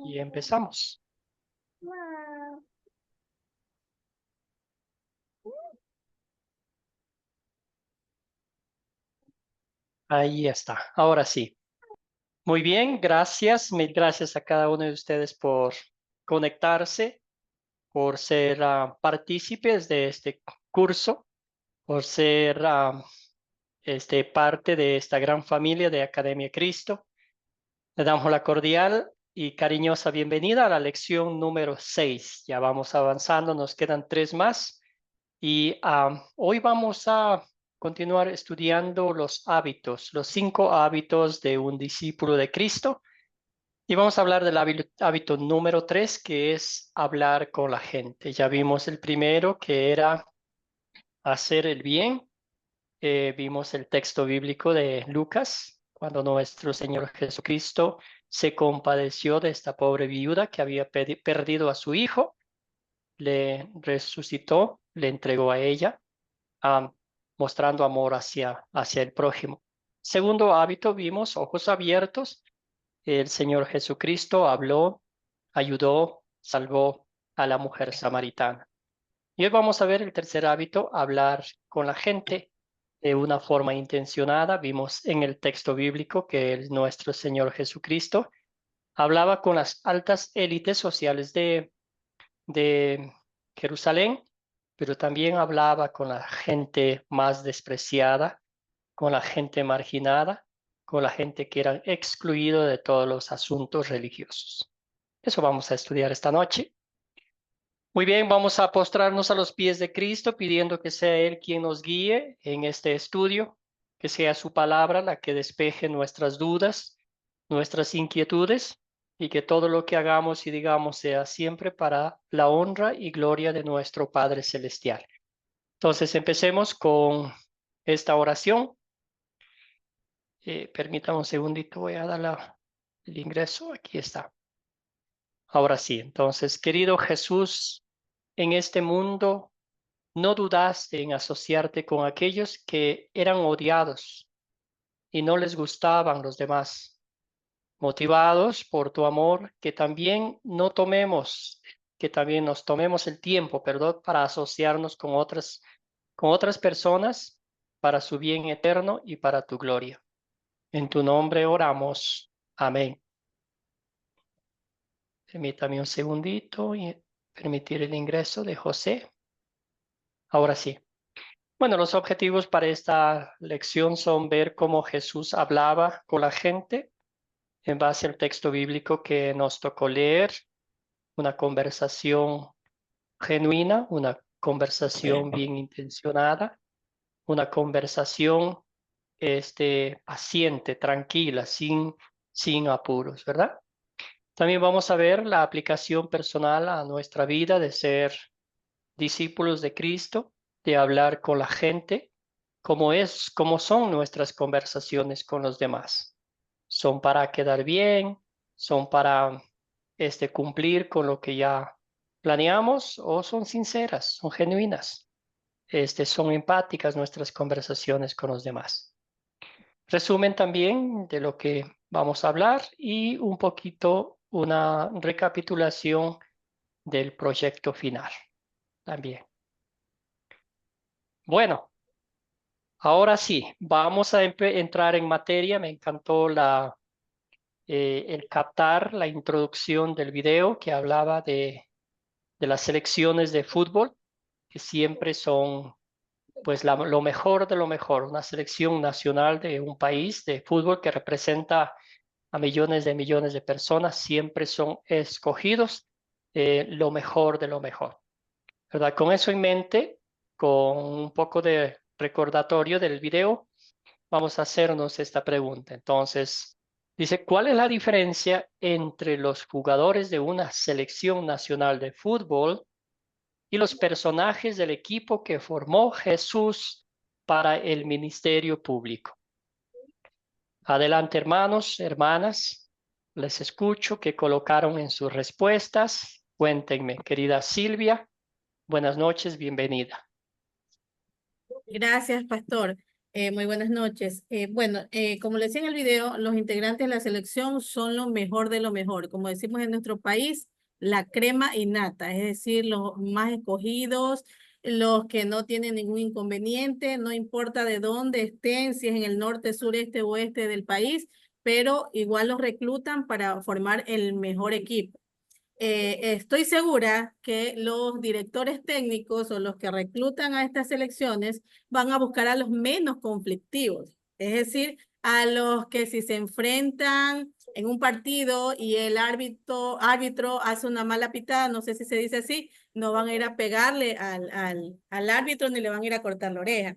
Y empezamos. Ahí está. Ahora sí. Muy bien, gracias. Mil gracias a cada uno de ustedes por conectarse, por ser partícipes de este curso, por ser parte de esta gran familia de Academia Cristo. Le damos la cordial y cariñosa bienvenida a la lección número 6. Ya vamos avanzando, nos quedan 3 más. Y hoy vamos a continuar estudiando los hábitos, los 5 hábitos de un discípulo de Cristo. Y vamos a hablar del hábito número 3, que es hablar con la gente. Ya vimos el primero, que era hacer el bien. Vimos el texto bíblico de Lucas, cuando nuestro Señor Jesucristo se compadeció de esta pobre viuda que había perdido a su hijo, le resucitó, le entregó a ella, mostrando amor hacia el prójimo. Segundo hábito, vimos ojos abiertos. El Señor Jesucristo habló, ayudó, salvó a la mujer samaritana. Y hoy vamos a ver el tercer hábito, hablar con la gente de una forma intencionada. Vimos en el texto bíblico que nuestro Señor Jesucristo hablaba con las altas élites sociales de Jerusalén, pero también hablaba con la gente más despreciada, con la gente marginada, con la gente que era excluido de todos los asuntos religiosos. Eso vamos a estudiar esta noche. Muy bien, vamos a postrarnos a los pies de Cristo, pidiendo que sea Él quien nos guíe en este estudio, que sea su palabra la que despeje nuestras dudas, nuestras inquietudes, y que todo lo que hagamos y digamos sea siempre para la honra y gloria de nuestro Padre Celestial. Entonces, empecemos con esta oración. Permítame un segundito, voy a dar el ingreso. Aquí está. Ahora sí, entonces, querido Jesús, en este mundo no dudaste en asociarte con aquellos que eran odiados y no les gustaban los demás. Motivados por tu amor, que también nos tomemos el tiempo, perdón, para asociarnos con otras personas para su bien eterno y para tu gloria. En tu nombre oramos. Amén. Permítame un segundito y permitir el ingreso de José. Ahora sí. Bueno, los objetivos para esta lección son ver cómo Jesús hablaba con la gente en base al texto bíblico que nos tocó leer, una conversación genuina, una conversación bien intencionada, una conversación paciente, tranquila, sin apuros, ¿verdad? También vamos a ver la aplicación personal a nuestra vida de ser discípulos de Cristo, de hablar con la gente, cómo son nuestras conversaciones con los demás. ¿Son para quedar bien? ¿Son para cumplir con lo que ya planeamos? ¿O son sinceras, son genuinas? Son empáticas nuestras conversaciones con los demás. Resumen también de lo que vamos a hablar y un poquito una recapitulación del proyecto final también. Bueno, ahora sí, vamos a entrar en materia. Me encantó el captar la introducción del video que hablaba de las selecciones de fútbol, que siempre son pues lo mejor de lo mejor, una selección nacional de un país de fútbol que representa a millones de personas, siempre son escogidos lo mejor de lo mejor, ¿verdad? Con eso en mente, con un poco de recordatorio del video, vamos a hacernos esta pregunta. Entonces, dice, ¿cuál es la diferencia entre los jugadores de una selección nacional de fútbol y los personajes del equipo que formó Jesús para el ministerio público? Adelante, hermanos, hermanas, les escucho que colocaron en sus respuestas. Cuéntenme, querida Silvia, buenas noches, bienvenida. Gracias, pastor. Muy buenas noches. Bueno, como le decía en el video, los integrantes de la selección son lo mejor de lo mejor. Como decimos en nuestro país, la crema innata, es decir, los más escogidos, los que no tienen ningún inconveniente, no importa de dónde estén, si es en el norte, sureste, oeste del país, pero igual los reclutan para formar el mejor equipo. Estoy segura que los directores técnicos o los que reclutan a estas selecciones van a buscar a los menos conflictivos, es decir, a los que si se enfrentan en un partido y el árbitro hace una mala pitada, no sé si se dice así, no van a ir a pegarle al árbitro ni le van a ir a cortar la oreja.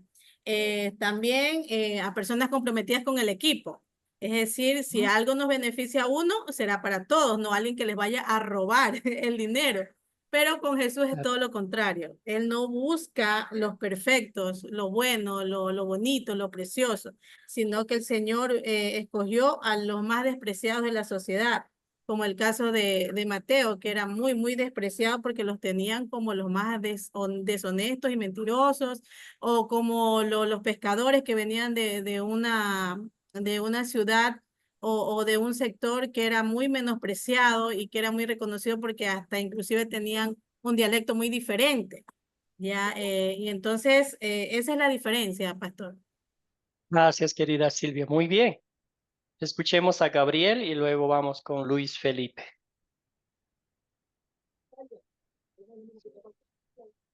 También a personas comprometidas con el equipo. Es decir, si algo nos beneficia a uno, será para todos, no alguien que les vaya a robar el dinero. Pero con Jesús es todo lo contrario. Él no busca los perfectos, lo bueno, lo bonito, lo precioso, sino que el Señor escogió a los más despreciados de la sociedad, como el caso de Mateo, que era muy, muy despreciado porque los tenían como los más deshonestos y mentirosos, o como los pescadores que venían de una ciudad o de un sector que era muy menospreciado y que era muy reconocido porque hasta inclusive tenían un dialecto muy diferente. Ya, y entonces esa es la diferencia, pastor. Gracias, querida Silvia. Muy bien. Escuchemos a Gabriel y luego vamos con Luis Felipe.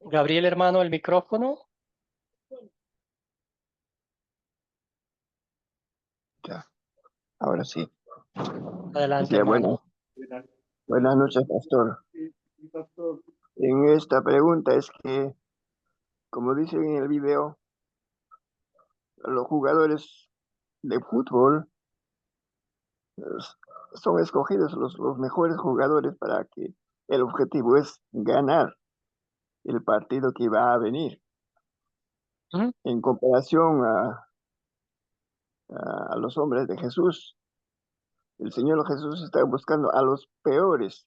Gabriel, hermano, el micrófono. Ya, ahora sí. Adelante, Decía, hermano. buenas noches, pastor. En esta pregunta es que, como dice en el video, los jugadores de fútbol son escogidos los mejores jugadores para que el objetivo es ganar el partido que va a venir. ¿Mm? En comparación a los hombres de Jesús, el Señor Jesús está buscando a los peores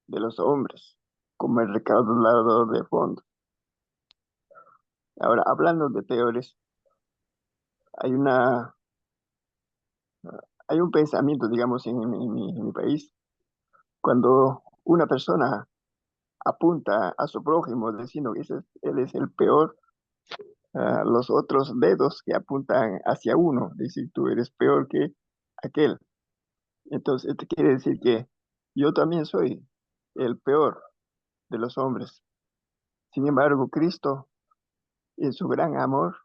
de los hombres, como el recaudador de fondos. Ahora, hablando de peores, hay una, hay un pensamiento, digamos, en mi país, cuando una persona apunta a su prójimo diciendo que él es el peor, los otros dedos que apuntan hacia uno, dicen tú eres peor que aquel. Entonces, esto quiere decir que yo también soy el peor de los hombres. Sin embargo, Cristo, en su gran amor,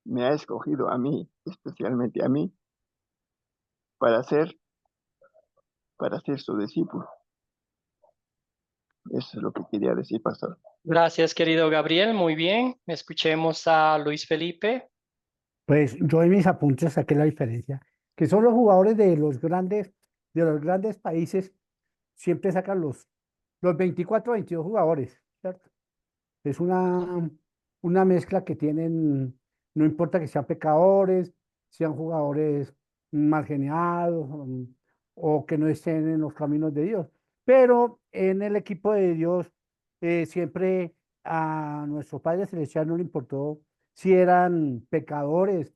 me ha escogido a mí, especialmente a mí, para para ser su discípulo. Eso es lo que quería decir, pastor. Gracias, querido Gabriel. Muy bien. Escuchemos a Luis Felipe. Pues yo en mis apuntes saqué la diferencia, que son los jugadores de los grandes países, siempre sacan los 24 22 jugadores, ¿cierto? Es una mezcla que tienen, no importa que sean pecadores, sean jugadores mal geniados, o que no estén en los caminos de Dios. Pero en el equipo de Dios, siempre a nuestro Padre Celestial no le importó si eran pecadores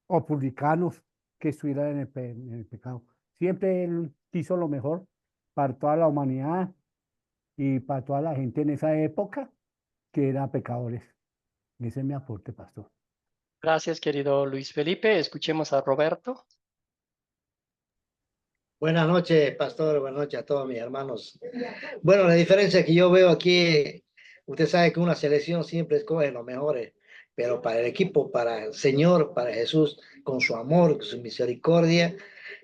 o publicanos que estuvieran en el pecado. Siempre Él quiso lo mejor para toda la humanidad y para toda la gente en esa época que eran pecadores. Ese es mi aporte, pastor. Gracias, querido Luis Felipe. Escuchemos a Roberto. Buenas noches, pastor. Buenas noches a todos mis hermanos. Bueno, la diferencia que yo veo aquí, usted sabe que una selección siempre escoge los mejores, pero para el equipo, para el Señor, para Jesús, con su amor, con su misericordia,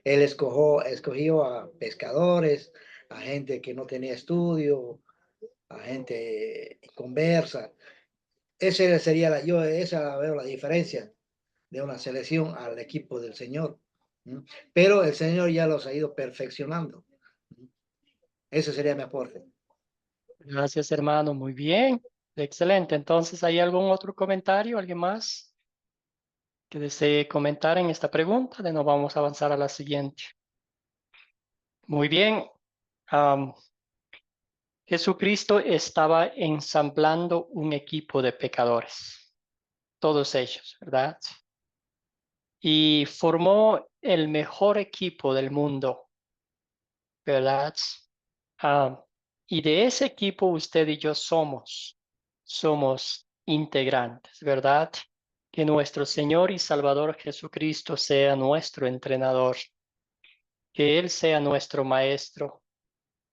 Él escogió a pescadores, a gente que no tenía estudio, a gente conversa. Esa sería esa veo la diferencia de una selección al equipo del Señor. Pero el Señor ya los ha ido perfeccionando. Ese sería mi aporte. Gracias, hermano. Muy bien. Excelente. Entonces, ¿hay algún otro comentario? ¿Alguien más que desee comentar en esta pregunta? De nuevo vamos a avanzar a la siguiente. Muy bien. Am, Jesucristo estaba ensamblando un equipo de pecadores. todos ellos, ¿verdad? Y formó el mejor equipo del mundo, ¿verdad? Y de ese equipo usted y yo somos integrantes, ¿verdad? Que nuestro Señor y Salvador Jesucristo sea nuestro entrenador, que Él sea nuestro maestro,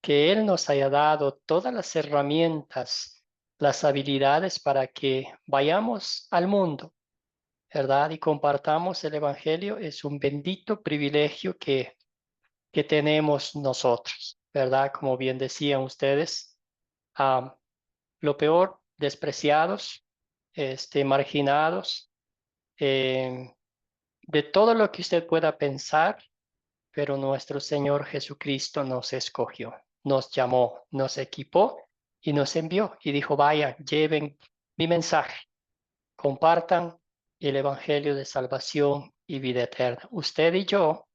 que Él nos haya dado todas las herramientas, las habilidades para que vayamos al mundo, ¿verdad? Y compartamos el Evangelio. Es un bendito privilegio que tenemos nosotros, ¿verdad? Como bien decían ustedes, lo peor, despreciados, marginados, de todo lo que usted pueda pensar, pero nuestro Señor Jesucristo nos escogió, nos llamó, nos equipó y nos envió y dijo, vaya, lleven mi mensaje, compartan el Evangelio de salvación y vida eterna. Usted y yo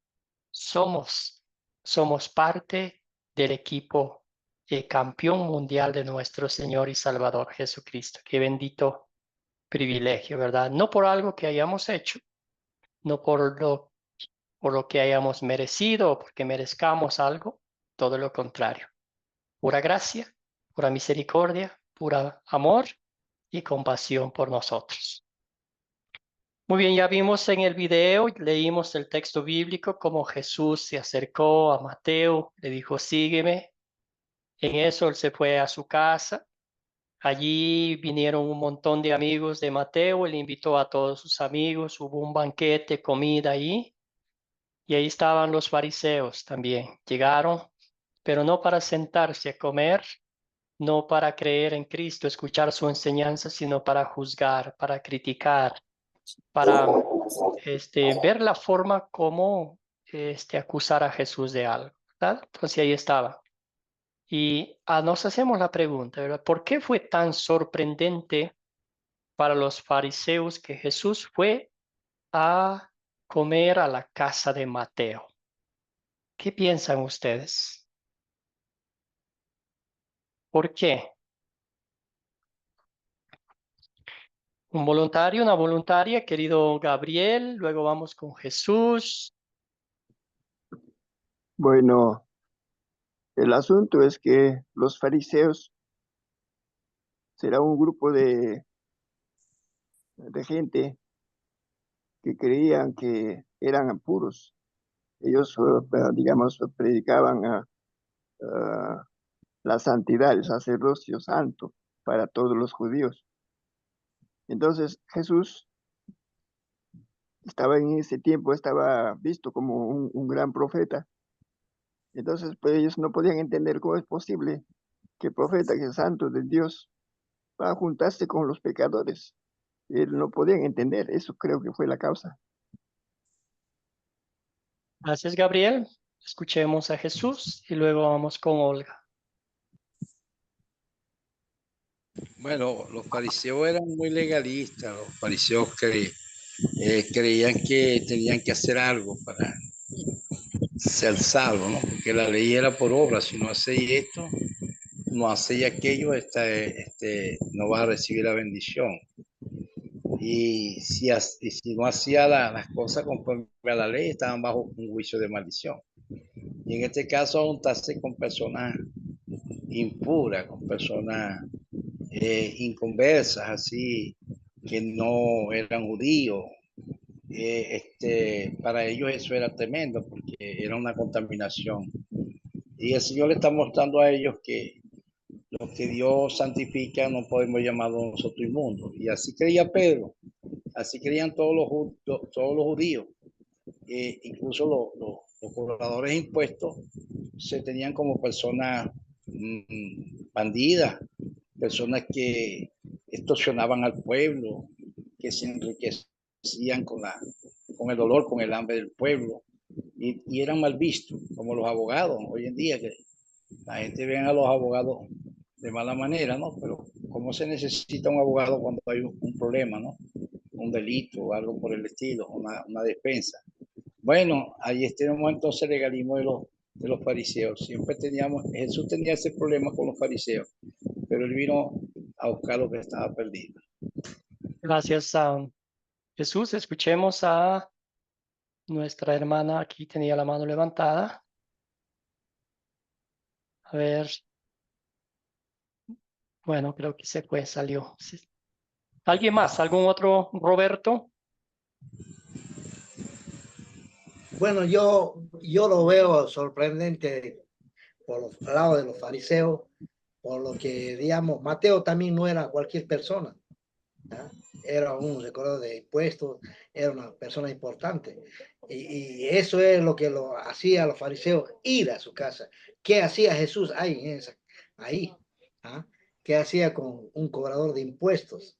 somos parte del equipo campeón mundial de nuestro Señor y Salvador Jesucristo. Qué bendito privilegio, ¿verdad? No por algo que hayamos hecho, no por lo que hayamos merecido o porque merezcamos algo, todo lo contrario. Pura gracia, pura misericordia, pura amor y compasión por nosotros. Muy bien, ya vimos en el video, leímos el texto bíblico, como Jesús se acercó a Mateo, le dijo, sígueme. En eso él se fue a su casa. Allí vinieron un montón de amigos de Mateo, él invitó a todos sus amigos, hubo un banquete, comida ahí, y ahí estaban los fariseos también. Llegaron, pero no para sentarse a comer, no para creer en Cristo, escuchar su enseñanza, sino para juzgar, para criticar, para ver la forma como acusar a Jesús de algo, ¿verdad? Entonces ahí estaba. Y nos hacemos la pregunta, ¿verdad? ¿Por qué fue tan sorprendente para los fariseos que Jesús fue a comer a la casa de Mateo? ¿Qué piensan ustedes? ¿Por qué? Un voluntario, una voluntaria, querido Gabriel, luego vamos con Jesús. Bueno, el asunto es que los fariseos será un grupo de gente que creían que eran puros. Ellos, digamos, predicaban la santidad, el sacerdocio santo para todos los judíos. Entonces Jesús estaba en ese tiempo, estaba visto como un gran profeta. Entonces, pues ellos no podían entender cómo es posible que el profeta, que es santo de Dios, va a juntarse con los pecadores. No podían entender, eso creo que fue la causa. Gracias, Gabriel. Escuchemos a Jesús y luego vamos con Olga. Bueno, los fariseos eran muy legalistas, los fariseos creían que tenían que hacer algo para ser salvos, ¿no? Porque la ley era por obra, si no hacéis esto, no hacéis aquello, no vas a recibir la bendición. Y si no hacía las cosas conforme a la ley, estaban bajo un juicio de maldición. Y en este caso, juntarse con personas impuras, con personas inconversas, así, que no eran judíos. Para ellos eso era tremendo, porque era una contaminación. Y el Señor le está mostrando a ellos que lo que Dios santifica no podemos llamarlo nosotros inmundos. Y así creía Pedro, así creían todos los judíos. Incluso los cobradores de impuestos se tenían como personas bandidas, personas que extorsionaban al pueblo, que se enriquecían con el dolor, con el hambre del pueblo, y eran mal vistos, como los abogados hoy en día, que la gente ve a los abogados de mala manera, ¿no? Pero ¿cómo se necesita un abogado cuando hay un problema, ¿no? Un delito o algo por el estilo, una defensa? Bueno, ahí tenemos entonces el legalismo de los fariseos. Jesús tenía ese problema con los fariseos, pero él vino a buscar lo que estaba perdido. Gracias a Jesús. Escuchemos a nuestra hermana. Aquí tenía la mano levantada. A ver. Bueno, creo que se fue, salió. Sí. ¿Alguien más? ¿Algún otro, Roberto? Bueno, yo lo veo sorprendente por los lados de los fariseos, por lo que, digamos, Mateo también no era cualquier persona, ¿ah? Era un recaudador de impuestos, era una persona importante. Y eso es lo que lo hacía a los fariseos ir a su casa. ¿Qué hacía Jesús ahí? ¿Ah? ¿Qué hacía con un cobrador de impuestos?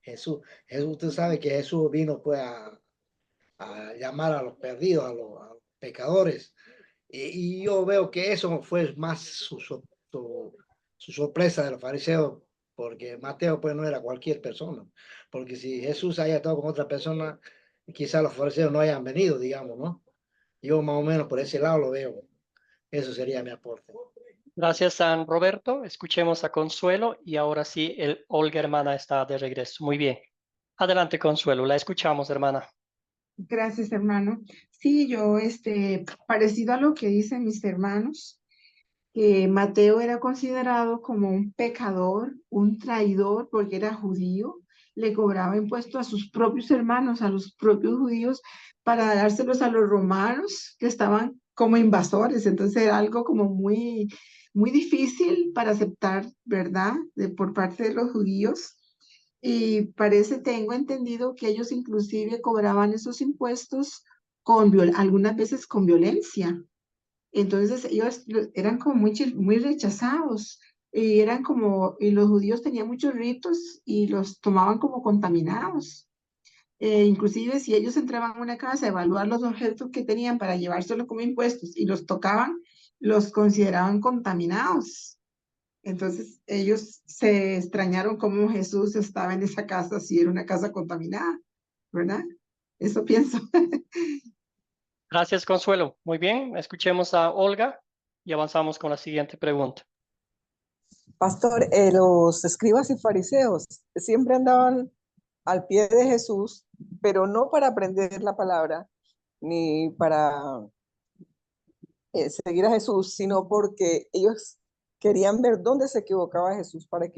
Jesús, usted sabe que Jesús vino pues a llamar a los perdidos, a los pecadores. Y yo veo que eso fue más su sorpresa de los fariseos, porque Mateo pues no era cualquier persona. Porque si Jesús haya estado con otra persona, quizás los fariseos no hayan venido, digamos, ¿no? Yo más o menos por ese lado lo veo. Eso sería mi aporte. Gracias, San Roberto. Escuchemos a Consuelo y ahora sí, Olga, hermana, está de regreso. Muy bien. Adelante, Consuelo. La escuchamos, hermana. Gracias, hermano. Sí, yo, parecido a lo que dicen mis hermanos, que Mateo era considerado como un pecador, un traidor, porque era judío, le cobraba impuestos a sus propios hermanos, a los propios judíos, para dárselos a los romanos, que estaban como invasores. Entonces era algo como muy, muy difícil para aceptar, ¿verdad? Por parte de los judíos. Y tengo entendido que ellos inclusive cobraban esos impuestos algunas veces con violencia. Entonces ellos eran como muy rechazados y y los judíos tenían muchos ritos y los tomaban como contaminados. Inclusive si ellos entraban a una casa a evaluar los objetos que tenían para llevárselos como impuestos y los tocaban, los consideraban contaminados. Entonces ellos se extrañaron cómo Jesús estaba en esa casa si era una casa contaminada, ¿verdad? Eso pienso. Gracias, Consuelo. Muy bien. Escuchemos a Olga y avanzamos con la siguiente pregunta. Pastor, los escribas y fariseos siempre andaban al pie de Jesús, pero no para aprender la palabra ni para seguir a Jesús, sino porque ellos querían ver dónde se equivocaba Jesús para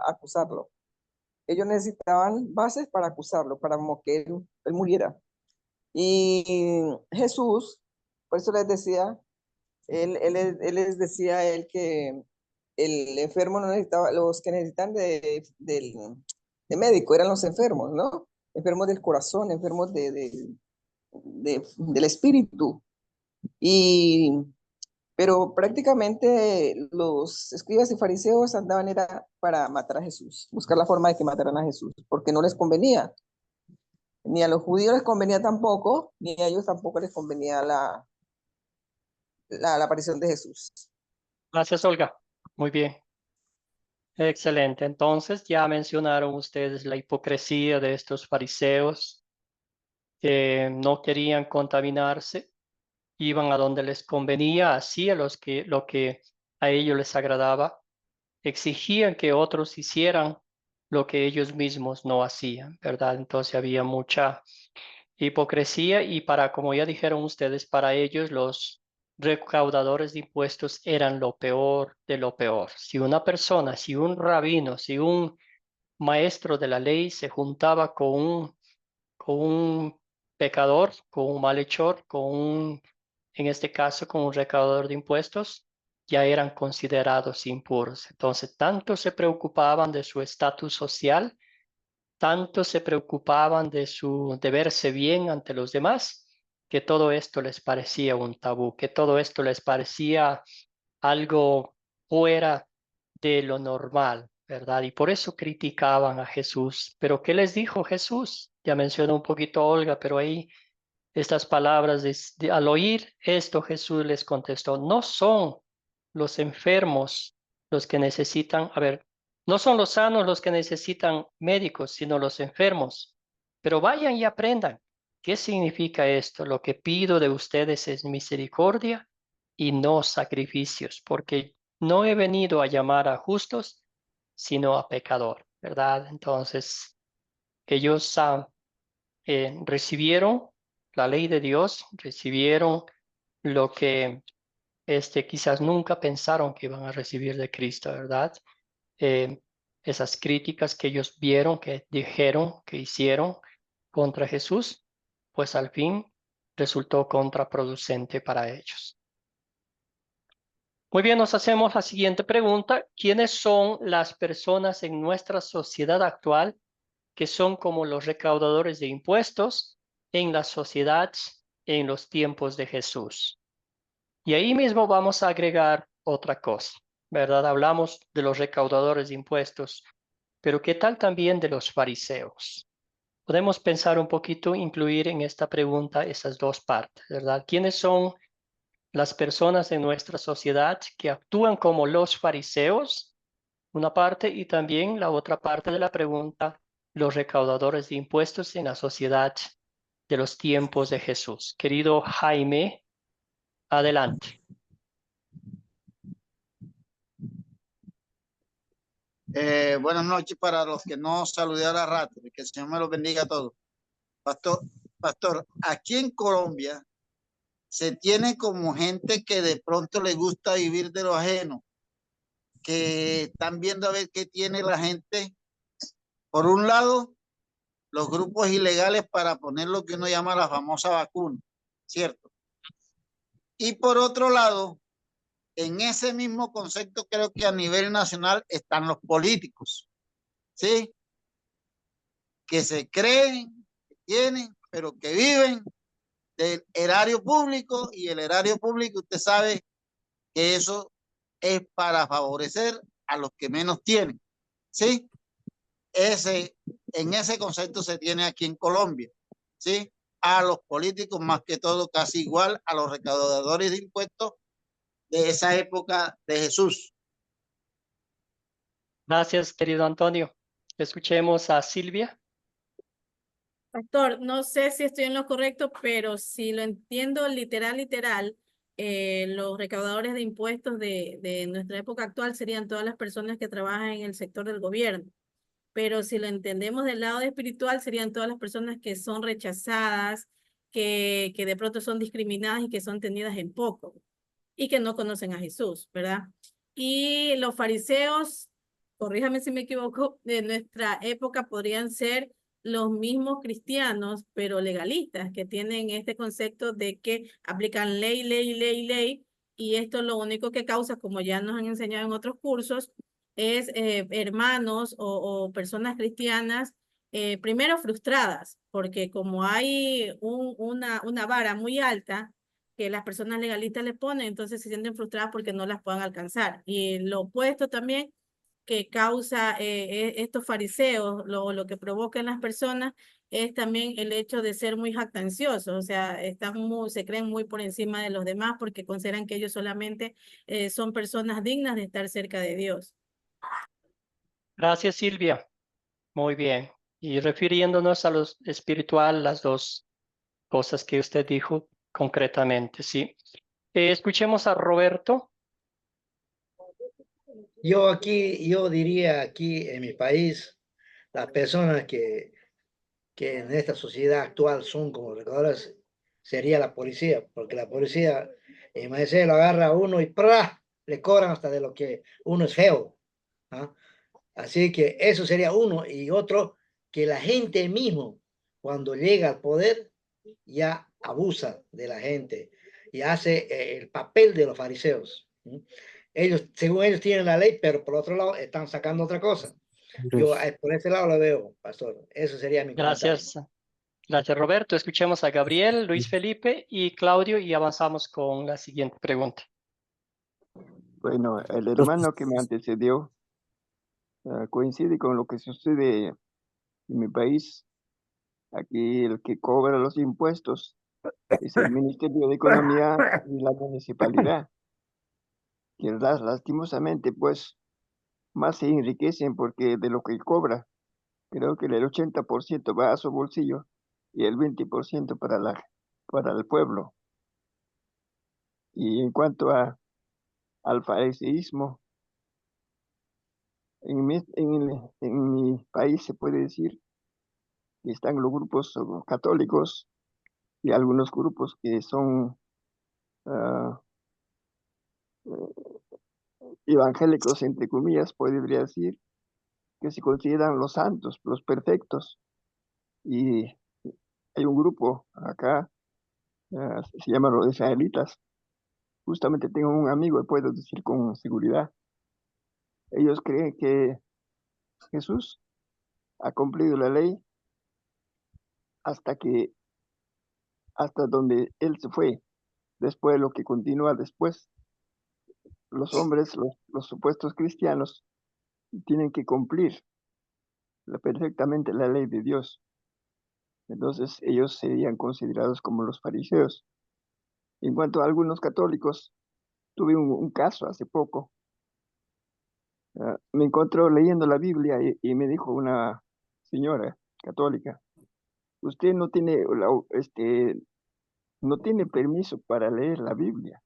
acusarlo. Ellos necesitaban bases para acusarlo, para que él muriera. Y Jesús, por eso les decía, él les decía a él que el enfermo no necesitaba, los que necesitan de médico eran los enfermos, ¿no? Enfermos del corazón, enfermos del espíritu. Pero prácticamente los escribas y fariseos andaban era para matar a Jesús, buscar la forma de que mataran a Jesús, porque no les convenía. Ni a los judíos les convenía tampoco, ni a ellos tampoco les convenía la aparición de Jesús. Gracias, Olga. Muy bien. Excelente. Entonces, ya mencionaron ustedes la hipocresía de estos fariseos que no querían contaminarse, iban a donde les convenía, hacían lo que a ellos les agradaba, exigían que otros hicieran lo que ellos mismos no hacían, ¿verdad? Entonces había mucha hipocresía y como ya dijeron ustedes, para ellos los recaudadores de impuestos eran lo peor de lo peor. Si una persona, si un rabino, si un maestro de la ley se juntaba con un pecador, con un malhechor, en este caso, con un recaudador de impuestos, ya eran considerados impuros. Entonces, tanto se preocupaban de su estatus social, tanto se preocupaban de verse bien ante los demás, que todo esto les parecía un tabú, que todo esto les parecía algo fuera de lo normal, ¿verdad? Y por eso criticaban a Jesús. Pero ¿qué les dijo Jesús? Ya mencionó un poquito Olga, pero ahí estas palabras, al oír esto, Jesús les contestó, no son los enfermos los que necesitan, a ver, no son los sanos los que necesitan médicos, sino los enfermos. Pero vayan y aprendan. ¿Qué significa esto? Lo que pido de ustedes es misericordia y no sacrificios, porque no he venido a llamar a justos, sino a pecador, ¿verdad? Entonces, Ellos recibieron la ley de Dios, recibieron lo que quizás nunca pensaron que iban a recibir de Cristo, ¿verdad? Esas críticas que ellos vieron, que dijeron, que hicieron contra Jesús, pues al fin resultó contraproducente para ellos. Muy bien, nos hacemos la siguiente pregunta. ¿Quiénes son las personas en nuestra sociedad actual que son como los recaudadores de impuestos en la sociedad en los tiempos de Jesús? Y ahí mismo vamos a agregar otra cosa, ¿verdad? Hablamos de los recaudadores de impuestos, pero ¿qué tal también de los fariseos? Podemos pensar un poquito, incluir en esta pregunta esas dos partes, ¿verdad? ¿Quiénes son las personas en nuestra sociedad que actúan como los fariseos? Una parte, y también la otra parte de la pregunta, los recaudadores de impuestos en la sociedad de los tiempos de Jesús. Querido Jaime, adelante. Buenas noches para los que no saludé a la rato, que el Señor me los bendiga a todos. Pastor, aquí en Colombia se tiene como gente que de pronto le gusta vivir de lo ajeno, que están viendo a ver qué tiene la gente. Por un lado, los grupos ilegales para poner lo que uno llama la famosa vacuna, ¿cierto? Y por otro lado, en ese mismo concepto creo que a nivel nacional están los políticos, ¿sí? Que se creen, que tienen, pero que viven del erario público, y el erario público usted sabe que eso es para favorecer a los que menos tienen, ¿sí? En ese concepto se tiene aquí en Colombia, ¿sí? A los políticos más que todo casi igual a los recaudadores de impuestos de esa época de Jesús. Gracias, querido Antonio. Escuchemos a Silvia. Pastor, no sé si estoy en lo correcto, pero si lo entiendo literal, los recaudadores de impuestos de nuestra época actual serían todas las personas que trabajan en el sector del gobierno. Pero si lo entendemos del lado espiritual, serían todas las personas que son rechazadas, que de pronto son discriminadas y que son tenidas en poco y que no conocen a Jesús, ¿verdad? Y los fariseos, corríjame si me equivoco, de nuestra época podrían ser los mismos cristianos, pero legalistas, que tienen este concepto de que aplican ley, y esto lo único que causa, como ya nos han enseñado en otros cursos, es hermanos o personas cristianas, primero frustradas, porque como hay una vara muy alta que las personas legalistas le ponen, entonces se sienten frustradas porque no las puedan alcanzar. Y lo opuesto también que causa estos fariseos, lo que provoca en las personas, es también el hecho de ser muy jactanciosos, o sea, se creen muy por encima de los demás porque consideran que ellos solamente son personas dignas de estar cerca de Dios. Gracias, Silvia. Muy bien. Y refiriéndonos a lo espiritual, las dos cosas que usted dijo concretamente, ¿sí? Escuchemos a Roberto. Yo diría aquí en mi país, las personas que en esta sociedad actual son como recaudadores sería la policía, porque la policía, imagínese, lo agarra a uno y ¡prá! Le cobran hasta de lo que uno es feo, ¿ah? Así que eso sería uno. Y otro, que la gente mismo, cuando llega al poder, ya abusa de la gente y hace el papel de los fariseos. Ellos, según ellos, tienen la ley, pero por otro lado están sacando otra cosa. Yo por ese lado lo veo, pastor. Eso sería mi comentario. Gracias. Gracias, Roberto. Escuchemos a Gabriel, Luis Felipe y Claudio y avanzamos con la siguiente pregunta. Bueno, el hermano que me antecedió coincide con lo que sucede en mi país. Aquí el que cobra los impuestos es el Ministerio de Economía y la municipalidad, que lastimosamente pues más se enriquecen porque de lo que cobra, creo que el 80% va a su bolsillo y el 20% para el pueblo. Y en cuanto al fariseísmo, en mi país se puede decir Y están los grupos católicos y algunos grupos que son ah, evangélicos, entre comillas, podría decir, que se consideran los santos, los perfectos. Y hay un grupo acá, se llama los israelitas. Justamente tengo un amigo, y puedo decir con seguridad, ellos creen que Jesús ha cumplido la ley hasta hasta donde Él se fue. Después, lo que continúa después, los hombres, los supuestos cristianos, tienen que cumplir perfectamente la ley de Dios. Entonces, ellos serían considerados como los fariseos. En cuanto a algunos católicos, tuve un caso hace poco. Me encontró leyendo la Biblia y me dijo una señora católica, usted no tiene permiso para leer la Biblia.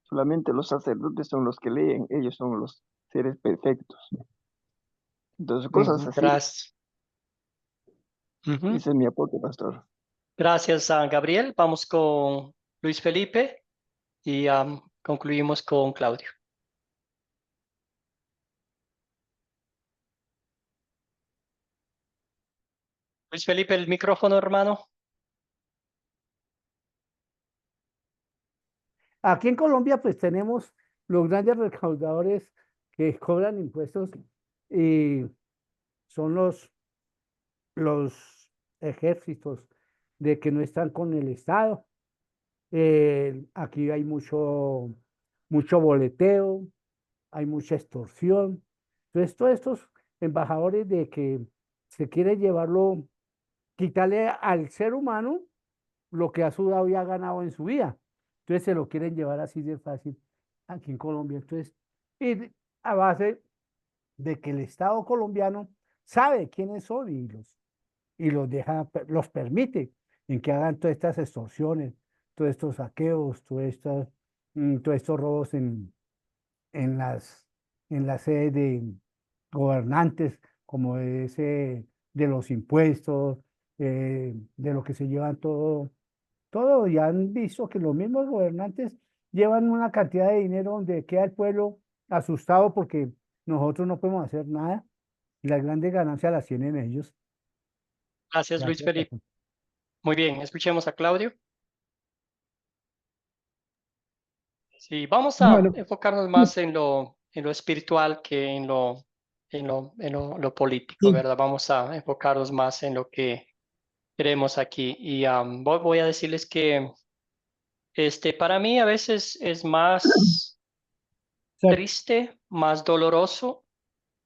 Solamente los sacerdotes son los que leen, ellos son los seres perfectos. Entonces, cosas así. Gracias. Ese es mi aporte, pastor. Gracias, Gabriel. Vamos con Luis Felipe y concluimos con Claudio. Luis Felipe, el micrófono, hermano. Aquí en Colombia, pues tenemos los grandes recaudadores que cobran impuestos y son los ejércitos de que no están con el Estado. Aquí hay mucho boleteo, hay mucha extorsión. Entonces, todos estos embajadores de que se quiere llevarlo, quitarle al ser humano lo que ha sudado y ha ganado en su vida. Entonces se lo quieren llevar así de fácil aquí en Colombia. Entonces, y a base de que el Estado colombiano sabe quiénes son y los deja, los permite en que hagan todas estas extorsiones, todos estos saqueos, todos estos robos en las sedes de gobernantes, como ese de los impuestos, de lo que se llevan todo, y han visto que los mismos gobernantes llevan una cantidad de dinero donde queda el pueblo asustado porque nosotros no podemos hacer nada y las grandes ganancias las tienen ellos. Gracias, Luis Gracias, Felipe. pastor. Muy bien, escuchemos a Claudio. Sí, vamos a Bueno, enfocarnos más en lo espiritual que en lo político, sí, ¿verdad? Vamos a enfocarnos más en lo que queremos aquí. Y voy a decirles que para mí a veces es más exacto. triste, más doloroso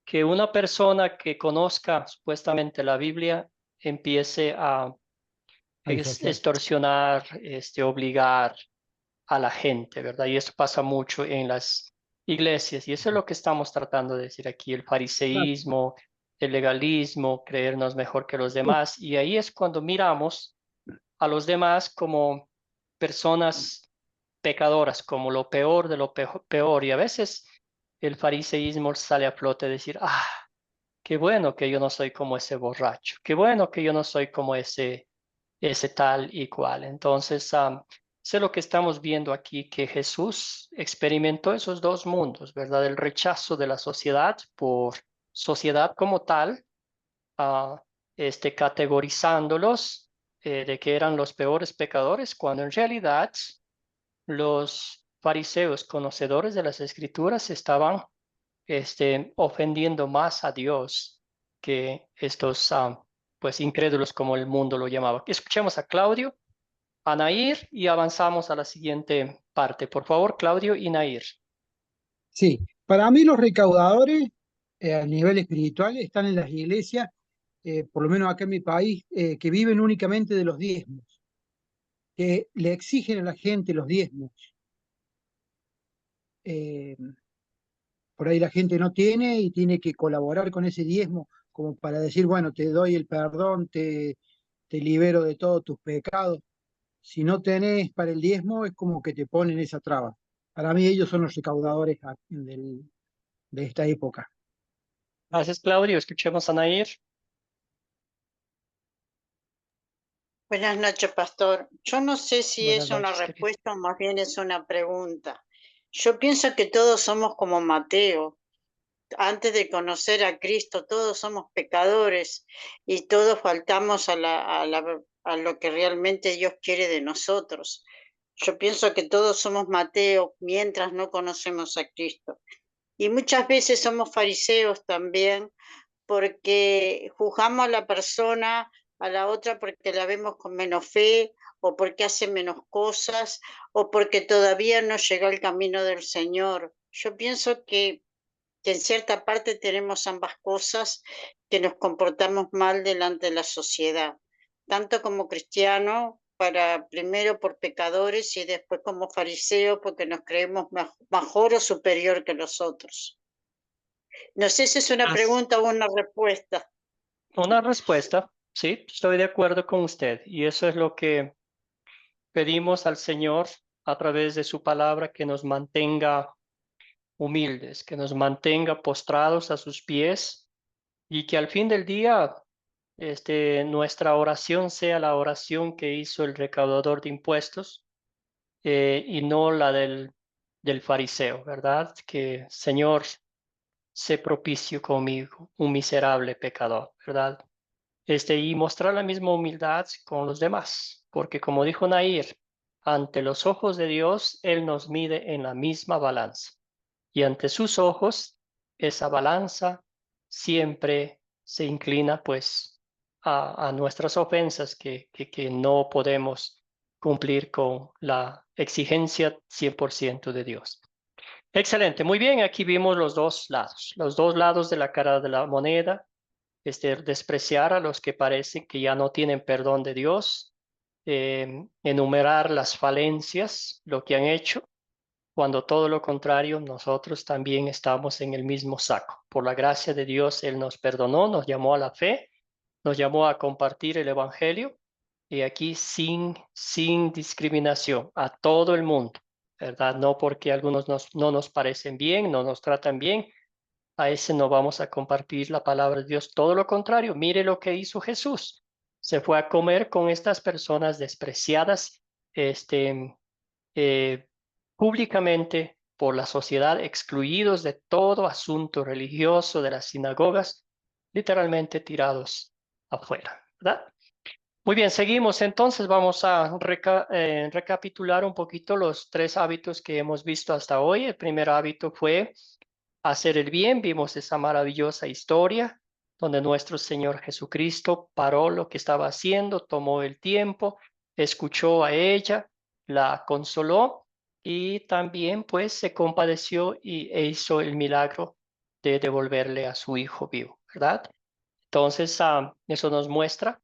que una persona que conozca supuestamente la Biblia empiece a Ahí saquear. extorsionar, obligar a la gente, ¿verdad? Y eso pasa mucho en las iglesias y eso es lo que estamos tratando de decir aquí, el fariseísmo, el legalismo, creernos mejor que los demás. Y ahí es cuando miramos a los demás como personas pecadoras, como lo peor de lo peor. Y a veces el fariseísmo sale a flote de decir, qué bueno que yo no soy como ese borracho, qué bueno que yo no soy como ese tal y cual. Entonces, eso es lo que estamos viendo aquí, que Jesús experimentó esos dos mundos, ¿verdad? El rechazo de la sociedad por sociedad como tal, ah, categorizándolos de que eran los peores pecadores, cuando en realidad los fariseos, conocedores de las escrituras, estaban ofendiendo más a Dios que estos pues incrédulos como el mundo lo llamaba. Escuchemos a Claudio, a Nair y avanzamos a la siguiente parte. Por favor, Claudio y Nair. Sí, para mí los recaudadores a nivel espiritual están en las iglesias, por lo menos acá en mi país, que viven únicamente de los diezmos, que le exigen a la gente los diezmos. Eh, por ahí la gente no tiene y tiene que colaborar con ese diezmo como para decir, bueno, te doy el perdón, te libero de todos tus pecados. Si no tenés para el diezmo, es como que te ponen esa traba. Para mí ellos son los recaudadores de esta época. Gracias, Claudio. Escuchemos a Nair. Buenas noches, pastor. Yo no sé si Buenas es una noches, querido. respuesta o más bien es una pregunta. Yo pienso que todos somos como Mateo. Antes de conocer a Cristo, todos somos pecadores y todos faltamos a lo que realmente Dios quiere de nosotros. Yo pienso que todos somos Mateo mientras no conocemos a Cristo. Y muchas veces somos fariseos también porque juzgamos a la persona, a la otra porque la vemos con menos fe o porque hace menos cosas o porque todavía no llegó al camino del Señor. Yo pienso que en cierta parte tenemos ambas cosas, que nos comportamos mal delante de la sociedad, tanto como cristiano, primero por pecadores y después como fariseos porque nos creemos mejor o superior que los otros. No sé si es una pregunta o una respuesta. Una respuesta, sí, estoy de acuerdo con usted. Y eso es lo que pedimos al Señor a través de su palabra, que nos mantenga humildes, que nos mantenga postrados a sus pies y que al fin del día nuestra oración sea la oración que hizo el recaudador de impuestos y no la del fariseo, ¿verdad? Que Señor, sé propicio conmigo, un miserable pecador, ¿verdad? Y mostrar la misma humildad con los demás, porque como dijo Nair, ante los ojos de Dios, Él nos mide en la misma balanza. Y ante sus ojos, esa balanza siempre se inclina pues a nuestras ofensas que no podemos cumplir con la exigencia 100% de Dios. Excelente, muy bien, aquí vimos los dos lados de la cara de la moneda, despreciar a los que parecen que ya no tienen perdón de Dios, enumerar las falencias, lo que han hecho, cuando todo lo contrario, nosotros también estamos en el mismo saco. Por la gracia de Dios, Él nos perdonó, nos llamó a la fe, nos llamó a compartir el Evangelio y aquí sin discriminación a todo el mundo, ¿verdad? No porque algunos no nos parecen bien, no nos tratan bien, a ese no vamos a compartir la palabra de Dios. Todo lo contrario, mire lo que hizo Jesús. Se fue a comer con estas personas despreciadas, eh, públicamente por la sociedad, excluidos de todo asunto religioso de las sinagogas, literalmente tirados afuera, ¿verdad? Muy bien, seguimos. Entonces vamos a recapitular un poquito los 3 hábitos que hemos visto hasta hoy. El primer hábito fue hacer el bien. Vimos esa maravillosa historia donde nuestro Señor Jesucristo paró lo que estaba haciendo, tomó el tiempo, escuchó a ella, la consoló y también pues se compadeció e hizo el milagro de devolverle a su hijo vivo, ¿verdad? Entonces, eso nos muestra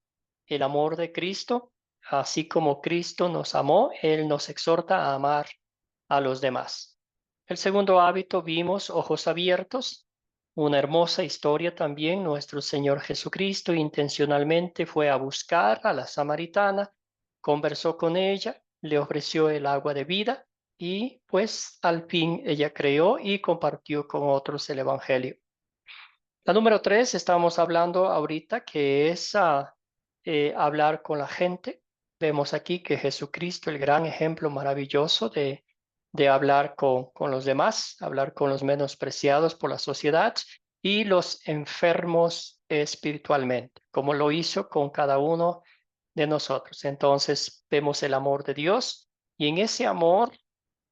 el amor de Cristo. Así como Cristo nos amó, Él nos exhorta a amar a los demás. El segundo hábito, vimos ojos abiertos, una hermosa historia también. Nuestro Señor Jesucristo intencionalmente fue a buscar a la samaritana, conversó con ella, le ofreció el agua de vida y pues al fin ella creó y compartió con otros el Evangelio. La número 3, estamos hablando ahorita, que es hablar con la gente. Vemos aquí que Jesucristo, el gran ejemplo maravilloso de hablar con los demás, hablar con los menospreciados por la sociedad y los enfermos espiritualmente, como lo hizo con cada uno de nosotros. Entonces vemos el amor de Dios y en ese amor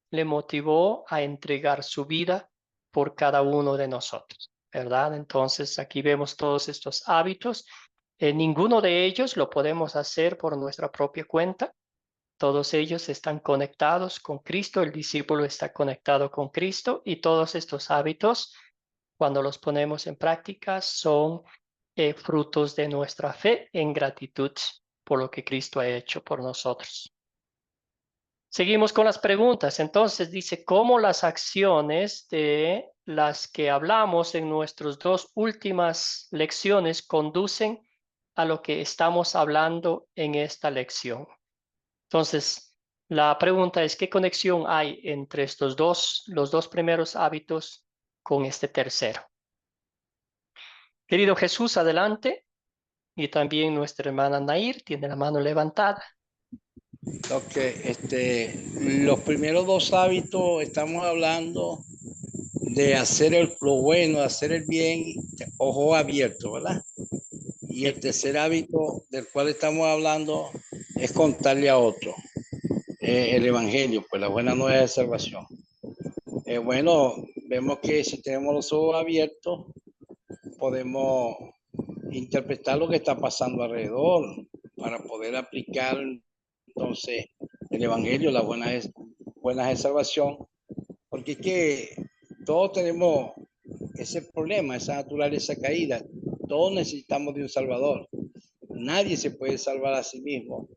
le motivó a entregar su vida por cada uno de nosotros, ¿verdad? Entonces aquí vemos todos estos hábitos. Ninguno de ellos lo podemos hacer por nuestra propia cuenta. Todos ellos están conectados con Cristo, el discípulo está conectado con Cristo y todos estos hábitos, cuando los ponemos en práctica, son frutos de nuestra fe en gratitud por lo que Cristo ha hecho por nosotros. Seguimos con las preguntas. Entonces dice, ¿cómo las acciones de las que hablamos en nuestras 2 últimas lecciones conducen a lo que estamos hablando en esta lección? Entonces, la pregunta es, ¿qué conexión hay entre los 2 primeros hábitos con este tercero? Querido Jesús, adelante. Y también nuestra hermana Nair tiene la mano levantada. Ok, los primeros dos hábitos estamos hablando de hacer lo bueno, hacer el bien, ojo abierto, ¿verdad? Y el tercer hábito del cual estamos hablando es contarle a otro el evangelio, pues la buena nueva de salvación. Bueno, vemos que si tenemos los ojos abiertos, podemos interpretar lo que está pasando alrededor para poder aplicar entonces el evangelio, las buenas de salvación, porque es que todos tenemos ese problema, esa naturaleza caída, todos necesitamos de un salvador, nadie se puede salvar a sí mismo,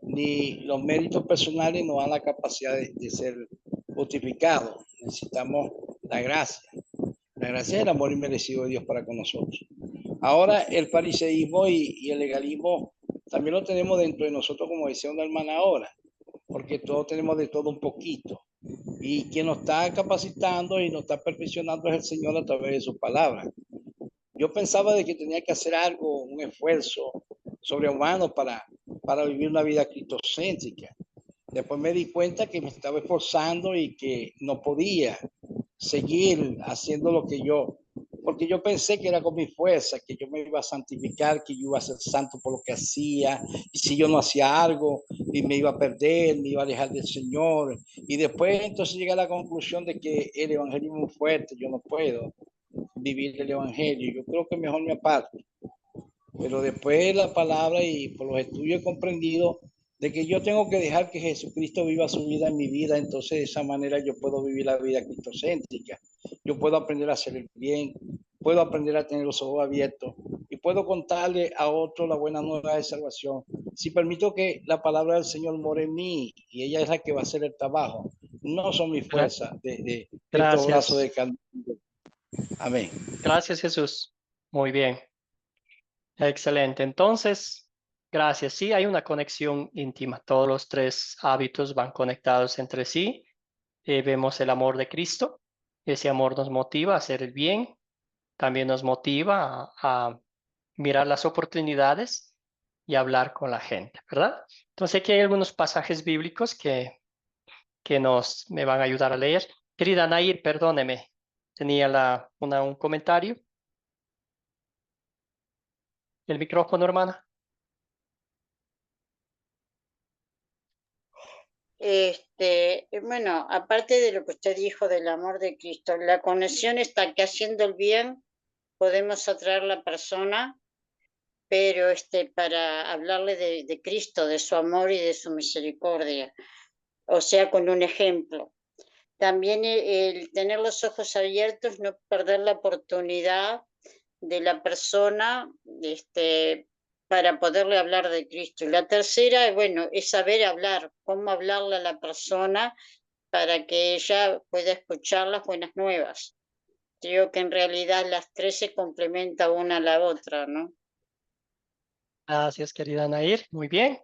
ni los méritos personales nos dan la capacidad de ser justificados, necesitamos la gracia es el amor inmerecido de Dios para con nosotros. Ahora el fariseísmo y el legalismo también lo tenemos dentro de nosotros, como decía una hermana ahora, porque todos tenemos de todo un poquito. Y quien nos está capacitando y nos está perfeccionando es el Señor a través de su palabra. Yo pensaba de que tenía que hacer algo, un esfuerzo sobrehumano para vivir una vida cristocéntrica. Después me di cuenta que me estaba esforzando y que no podía seguir haciendo lo que porque yo pensé que era con mi fuerza, que yo me iba a santificar, que yo iba a ser santo por lo que hacía, y si yo no hacía algo, y me iba a perder, me iba a alejar del Señor, y después entonces llegué a la conclusión de que el evangelio es muy fuerte, yo no puedo vivir el evangelio, yo creo que mejor me aparto. Pero después la palabra y por los estudios he comprendido de que yo tengo que dejar que Jesucristo viva su vida en mi vida, entonces de esa manera yo puedo vivir la vida cristocéntrica, yo puedo aprender a hacer el bien, puedo aprender a tener los ojos abiertos y puedo contarle a otro la buena nueva de salvación. Si permito que la palabra del Señor more en mí y ella es la que va a hacer el trabajo, no son mis fuerzas de estos brazos de carne. Amén. Gracias, Jesús. Muy bien. Excelente. Entonces, gracias. Sí, hay una conexión íntima. Todos los tres hábitos van conectados entre sí. Vemos el amor de Cristo. Ese amor nos motiva a hacer el bien. También nos motiva a mirar las oportunidades y hablar con la gente, ¿verdad? Entonces aquí hay algunos pasajes bíblicos que me van a ayudar a leer. Querida Nair, perdóneme. Tenía un comentario. El micrófono, hermana. Bueno, aparte de lo que usted dijo del amor de Cristo, la conexión está que haciendo el bien podemos atraer a la persona, pero para hablarle de Cristo, de su amor y de su misericordia, o sea, con un ejemplo. También el tener los ojos abiertos, no perder la oportunidad de la persona para poderle hablar de Cristo. Y la tercera, bueno, es saber hablar, cómo hablarle a la persona para que ella pueda escuchar las buenas nuevas. Creo que en realidad las tres se complementan una a la otra, ¿no? Gracias, querida Nair. Muy bien.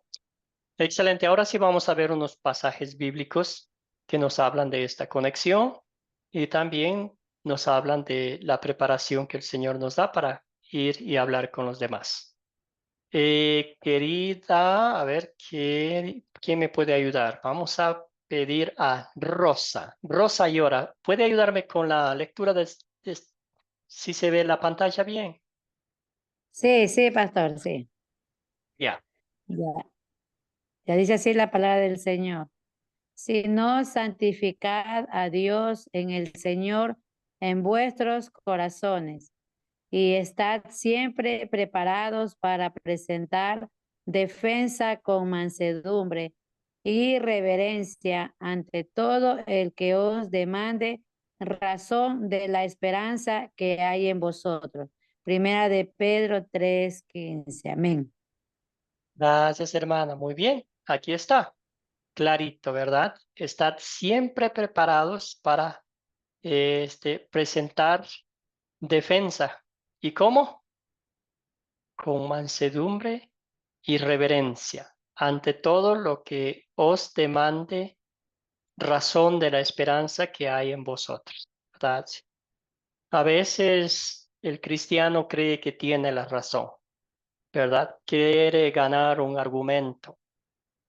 Excelente. Ahora sí vamos a ver unos pasajes bíblicos que nos hablan de esta conexión y también nos hablan de la preparación que el Señor nos da para ir y hablar con los demás. Querida, a ver, ¿quién me puede ayudar? Vamos a pedir a Rosa. Rosa llora. ¿Puede ayudarme con la lectura si se ve la pantalla bien? Sí, sí, pastor, sí. Ya. Ya dice así la palabra del Señor. Sino santificad a Dios en el Señor en vuestros corazones y estad siempre preparados para presentar defensa con mansedumbre y reverencia ante todo el que os demande razón de la esperanza que hay en vosotros. Primera de Pedro 3:15. Amén. Gracias, hermana. Muy bien. Aquí está. Clarito, ¿verdad? Estad siempre preparados para presentar defensa. ¿Y cómo? Con mansedumbre y reverencia. Ante todo lo que os demande razón de la esperanza que hay en vosotros, ¿verdad? A veces el cristiano cree que tiene la razón. ¿verdad? Quiere ganar un argumento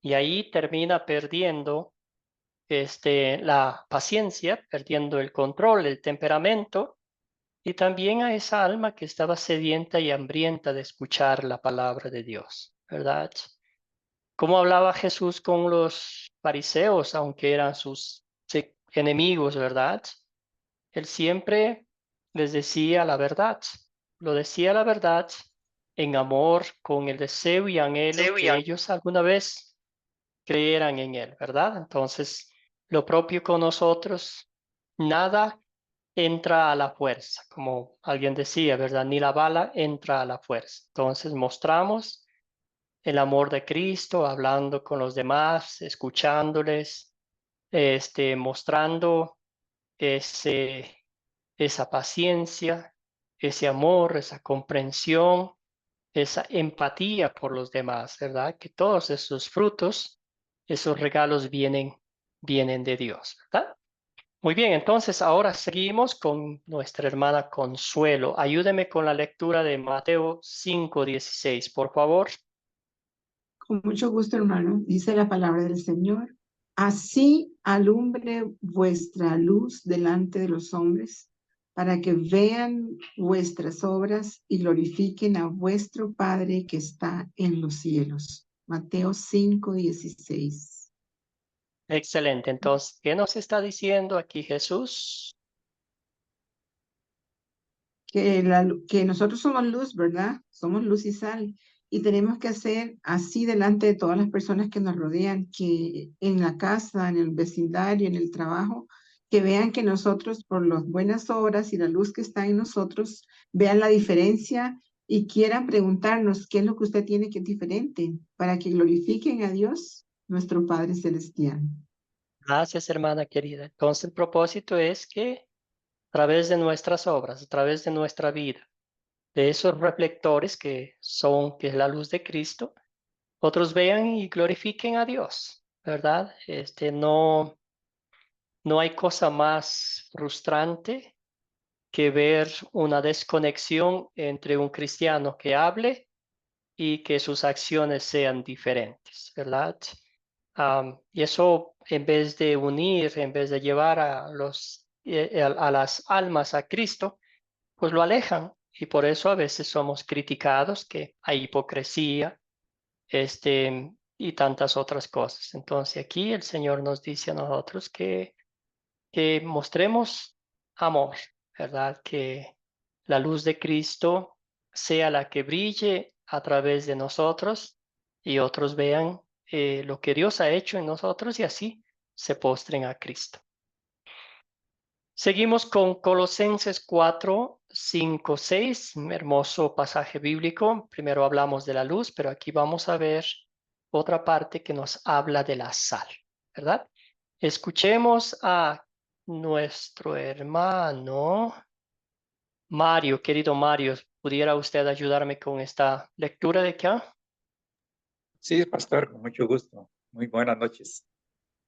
y ahí termina perdiendo la paciencia, perdiendo el control, el temperamento, y también a esa alma que estaba sedienta y hambrienta de escuchar la palabra de Dios, ¿verdad? ¿Cómo hablaba Jesús con los fariseos, aunque eran sus enemigos, ¿verdad? Él siempre les decía la verdad, lo decía la verdad en amor, con el deseo y anhelo que ellos alguna vez creyeran en Él, ¿verdad? Entonces, lo propio con nosotros, nada entra a la fuerza, como alguien decía, ¿verdad? Ni la bala entra a la fuerza. Entonces, mostramos el amor de Cristo, hablando con los demás, escuchándoles, mostrando esa paciencia, ese amor, esa comprensión, esa empatía por los demás, ¿verdad? Que todos esos frutos, esos regalos vienen de Dios, ¿verdad? Muy bien, entonces ahora seguimos con nuestra hermana Consuelo. Ayúdeme con la lectura de Mateo 5:16, por favor. Con mucho gusto, hermano. Dice la palabra del Señor. Así alumbre vuestra luz delante de los hombres, para que vean vuestras obras y glorifiquen a vuestro Padre que está en los cielos. Mateo 5:16. Excelente. Entonces, ¿qué nos está diciendo aquí Jesús? Que nosotros somos luz, ¿verdad? Somos luz y sal. Y tenemos que hacer así delante de todas las personas que nos rodean, que en la casa, en el vecindario, en el trabajo, que vean que nosotros, por las buenas obras y la luz que está en nosotros, vean la diferencia y quieran preguntarnos qué es lo que usted tiene que es diferente, para que glorifiquen a Dios, nuestro Padre Celestial. Gracias, hermana querida. Entonces, el propósito es que a través de nuestras obras, a través de nuestra vida, de esos reflectores que es la luz de Cristo, otros vean y glorifiquen a Dios, ¿verdad? No hay cosa más frustrante que ver una desconexión entre un cristiano que hable y que sus acciones sean diferentes, ¿verdad? Y eso, en vez de unir, en vez de llevar a las almas a Cristo, pues lo alejan. Y por eso a veces somos criticados, que hay hipocresía, y tantas otras cosas. Entonces aquí el Señor nos dice a nosotros que mostremos amor, ¿verdad? Que la luz de Cristo sea la que brille a través de nosotros y otros vean lo que Dios ha hecho en nosotros y así se postren a Cristo. Seguimos con Colosenses 4, 5, 6, un hermoso pasaje bíblico. Primero hablamos de la luz, pero aquí vamos a ver otra parte que nos habla de la sal, ¿verdad? Escuchemos a nuestro hermano Mario, querido Mario. ¿Pudiera usted ayudarme con esta lectura de acá? Sí, pastor, con mucho gusto. Muy buenas noches.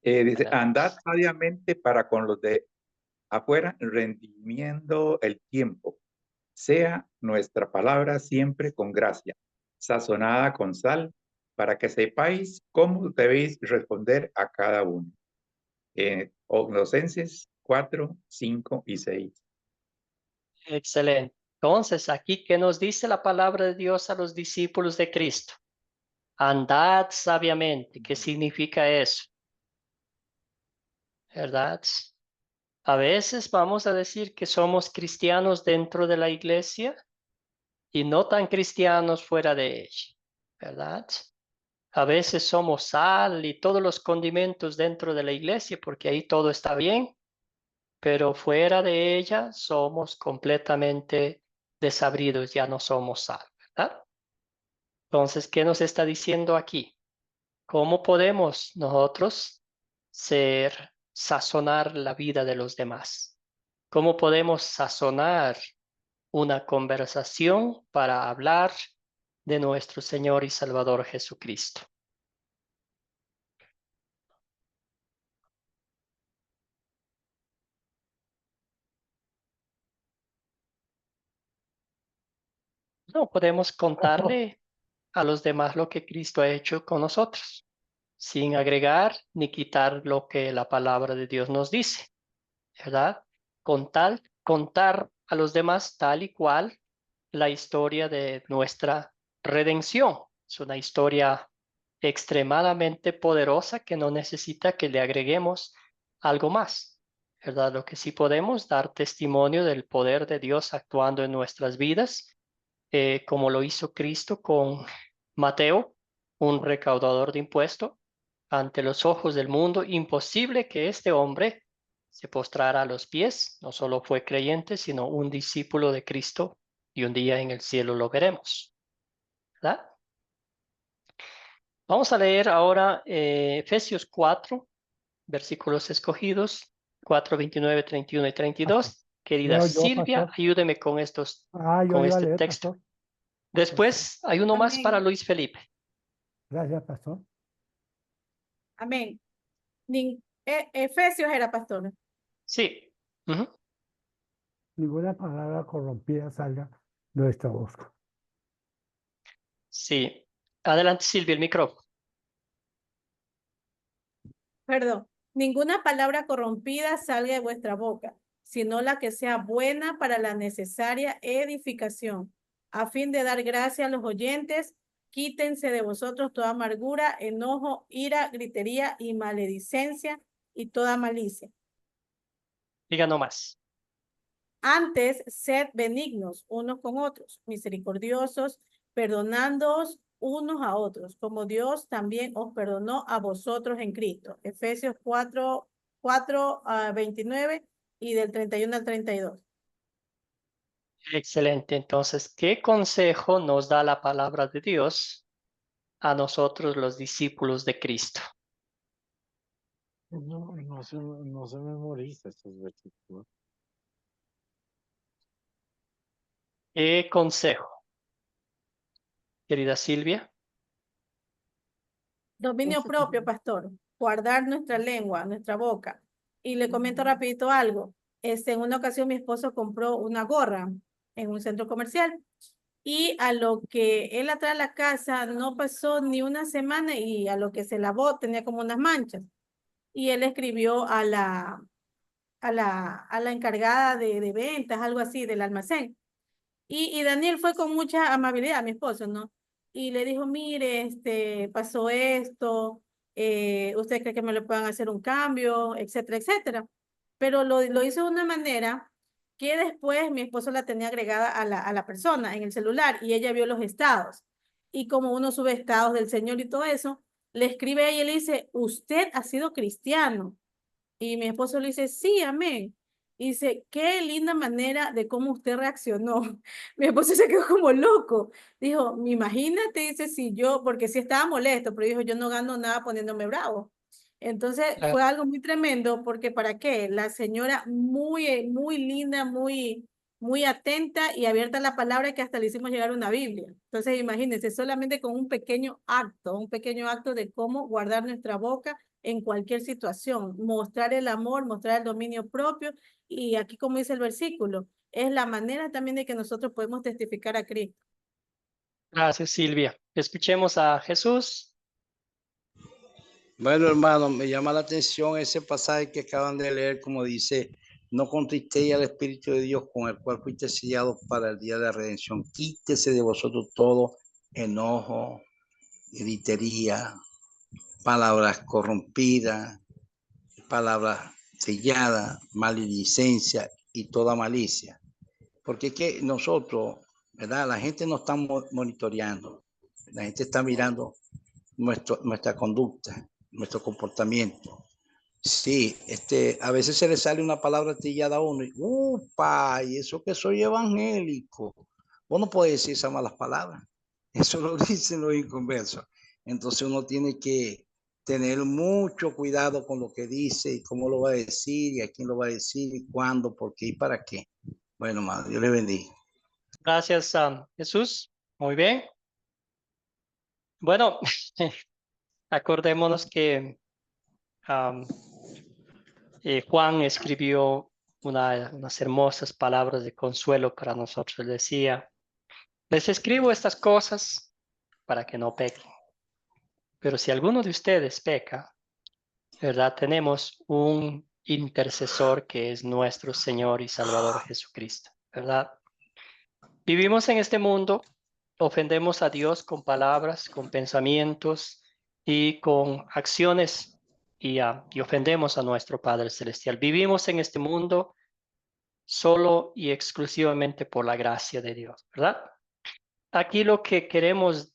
Dice, andad sabiamente para con los de afuera, rendimiendo el tiempo. Sea nuestra palabra siempre con gracia, sazonada con sal, para que sepáis cómo debéis responder a cada uno. Colosenses 4, 5 y 6. Excelente. Entonces, aquí, ¿qué nos dice la palabra de Dios a los discípulos de Cristo? Andad sabiamente. ¿Qué significa eso? ¿Verdad? A veces vamos a decir que somos cristianos dentro de la iglesia y no tan cristianos fuera de ella, ¿verdad? A veces somos sal y todos los condimentos dentro de la iglesia porque ahí todo está bien, pero fuera de ella somos completamente desabridos, ya no somos sal, ¿verdad? Entonces, ¿qué nos está diciendo aquí? ¿Cómo podemos nosotros sazonar la vida de los demás? ¿Cómo podemos sazonar una conversación para hablar de nuestro Señor y Salvador Jesucristo? No, podemos contarle a los demás lo que Cristo ha hecho con nosotros, sin agregar ni quitar lo que la palabra de Dios nos dice, ¿verdad? Contar a los demás tal y cual la historia de nuestra redención. Es una historia extremadamente poderosa que no necesita que le agreguemos algo más, ¿verdad? Lo que sí podemos dar testimonio del poder de Dios actuando en nuestras vidas, como lo hizo Cristo con Mateo, un recaudador de impuestos, ante los ojos del mundo. Imposible que este hombre se postrara a los pies. No solo fue creyente, sino un discípulo de Cristo, y un día en el cielo lo veremos, ¿verdad? Vamos a leer ahora Efesios 4, versículos escogidos, 4, 29, 31 y 32. Querida Leo yo, Silvia, pastor. ayúdeme con Yo iba a este leer, texto. pastor. Después hay uno más para Amén. Luis Felipe. Gracias, pastor. Amén. Efesios era, pastor. Sí. Ujú. Ninguna palabra corrompida salga de nuestra boca. Sí. Adelante, Silvia, el micrófono. Perdón. Ninguna palabra corrompida salga de vuestra boca, sino la que sea buena para la necesaria edificación, a fin de dar gracia a los oyentes. Quítense de vosotros toda amargura, enojo, ira, gritería y maledicencia y toda malicia. Diga no más. Antes, sed benignos unos con otros, misericordiosos, perdonándoos unos a otros, como Dios también os perdonó a vosotros en Cristo. Efesios 4, 29 y del 31 al 32. Excelente. Entonces, ¿qué consejo nos da la palabra de Dios a nosotros, los discípulos de Cristo? No se memoriza estos versículos. ¿Qué consejo? Querida Silvia. Dominio propio, pastor. Guardar nuestra lengua, nuestra boca. Y le comento rapidito algo. En una ocasión mi esposo compró una gorra en un centro comercial. Y a lo que él la trae a la casa, no pasó ni una semana y a lo que se lavó tenía como unas manchas. Y él escribió a la encargada de ventas, algo así, del almacén. Y Daniel fue con mucha amabilidad, mi esposo, ¿no? Y le dijo, mire, pasó esto, ¿usted cree que me lo puedan hacer un cambio, etcétera, etcétera? Pero lo hizo de una manera que después mi esposo la tenía agregada a la persona en el celular y ella vio los estados. Y como uno sube estados del Señor y todo eso, le escribe a ella y le dice, usted ha sido cristiano. Y mi esposo le dice, sí, amén. Y dice, qué linda manera de cómo usted reaccionó. Mi esposo se quedó como loco. Dijo, imagínate, dice, si yo, porque sí estaba molesto, pero dijo, yo no gano nada poniéndome bravo. Entonces fue algo muy tremendo, porque ¿para qué? La señora muy linda, muy atenta y abierta a la palabra, que hasta le hicimos llegar una Biblia. Entonces imagínense, solamente con un pequeño acto de cómo guardar nuestra boca en cualquier situación, mostrar el amor, mostrar el dominio propio, y aquí como dice el versículo, es la manera también de que nosotros podemos testificar a Cristo. Gracias, Silvia. Escuchemos a Jesús. Bueno, hermano, me llama la atención ese pasaje que acaban de leer, como dice, no contristéis al Espíritu de Dios con el cual fuiste sellados para el día de la redención. Quítese de vosotros todo enojo, gritería, palabras corrompidas, palabras selladas, maledicencia y toda malicia. Porque es que nosotros, ¿verdad? La gente nos está monitoreando, la gente está mirando nuestra conducta, nuestro comportamiento. Sí, a veces se le sale una palabra trillada a uno y ¡upa! Y eso que soy evangélico. Vos no podés decir esas malas palabras. Eso lo dicen los inconversos. Entonces uno tiene que tener mucho cuidado con lo que dice y cómo lo va a decir y a quién lo va a decir y cuándo, por qué y para qué. Bueno, madre, Dios le bendiga. Gracias, Jesús. Muy bien. Bueno, acordémonos que Juan escribió unas hermosas palabras de consuelo para nosotros. Decía, les escribo estas cosas para que no pequen. Pero si alguno de ustedes peca, ¿verdad? Tenemos un intercesor que es nuestro Señor y Salvador Jesucristo, ¿verdad? Vivimos en este mundo, ofendemos a Dios con palabras, con pensamientos y con acciones y ofendemos a nuestro Padre Celestial. Vivimos en este mundo solo y exclusivamente por la gracia de Dios, ¿verdad? Aquí lo que queremos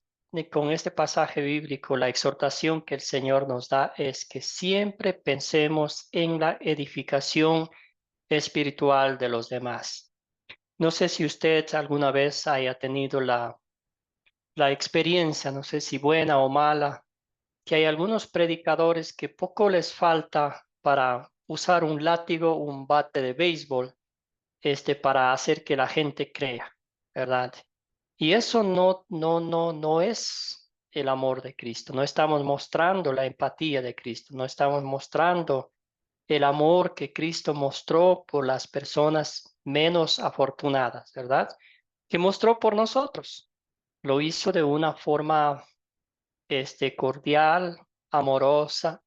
con este pasaje bíblico, la exhortación que el Señor nos da es que siempre pensemos en la edificación espiritual de los demás. No sé si usted alguna vez haya tenido la experiencia, no sé si buena o mala, que hay algunos predicadores que poco les falta para usar un látigo, un bate de béisbol, para hacer que la gente crea, ¿verdad? Y eso no es el amor de Cristo. No estamos mostrando la empatía de Cristo. No estamos mostrando el amor que Cristo mostró por las personas menos afortunadas, ¿verdad? Que mostró por nosotros. Lo hizo de una forma cordial, amorosa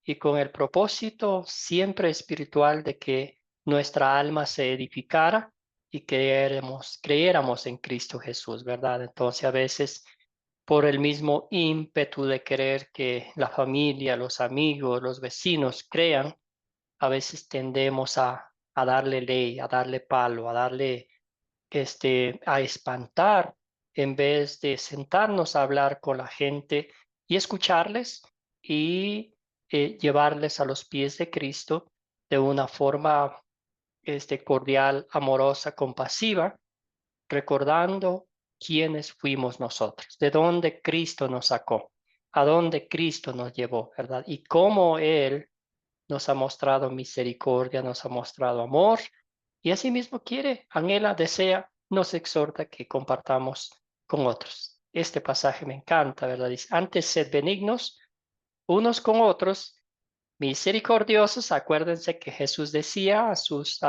y con el propósito siempre espiritual de que nuestra alma se edificara y creyéramos en Cristo Jesús, ¿verdad? Entonces a veces por el mismo ímpetu de querer que la familia, los amigos, los vecinos crean, a veces tendemos a darle ley, a darle palo, a darle, a espantar en vez de sentarnos a hablar con la gente y escucharles y llevarles a los pies de Cristo de una forma cordial, amorosa, compasiva, recordando quiénes fuimos nosotros, de dónde Cristo nos sacó, a dónde Cristo nos llevó, ¿verdad? Y cómo Él nos ha mostrado misericordia, nos ha mostrado amor y asimismo quiere, anhela, desea, nos exhorta que compartamos con otros. Este pasaje me encanta, ¿verdad? Dice, antes sed benignos unos con otros, misericordiosos. Acuérdense que Jesús decía a sus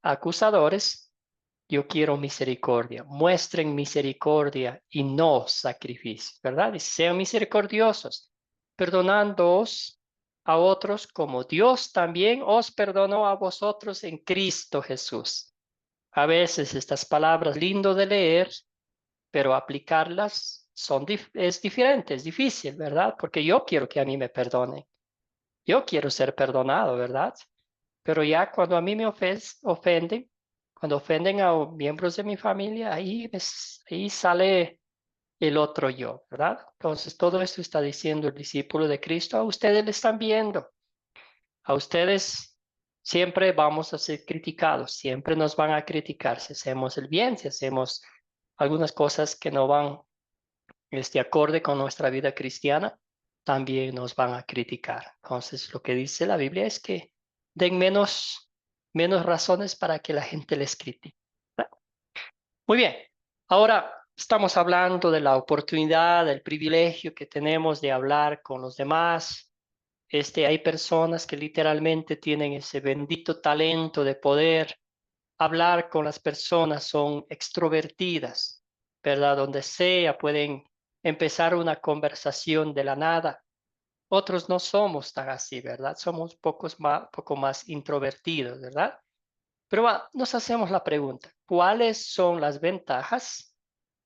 acusadores, yo quiero misericordia, muestren misericordia y no sacrificio, ¿verdad? Dice, sean misericordiosos, perdonándoos a otros como Dios también os perdonó a vosotros en Cristo Jesús. A veces estas palabras lindo de leer, pero aplicarlas es diferente, es difícil, ¿verdad? Porque yo quiero que a mí me perdonen. Yo quiero ser perdonado, ¿verdad? Pero ya cuando a mí me ofenden, cuando ofenden a miembros de mi familia, ahí sale el otro yo, ¿verdad? Entonces todo esto está diciendo el discípulo de Cristo, a ustedes le están viendo, a ustedes siempre vamos a ser criticados, siempre nos van a criticar si hacemos el bien, si hacemos algunas cosas que no van acorde con nuestra vida cristiana, también nos van a criticar. Entonces lo que dice la Biblia es que den menos razones para que la gente les critique. Muy bien, ahora estamos hablando de la oportunidad, del privilegio que tenemos de hablar con los demás. Hay personas que literalmente tienen ese bendito talento de poder hablar con las personas, son extrovertidas, ¿verdad? Donde sea pueden empezar una conversación de la nada. Otros no somos tan así, ¿verdad? Somos poco más introvertidos, ¿verdad? Pero nos hacemos la pregunta, ¿cuáles son las ventajas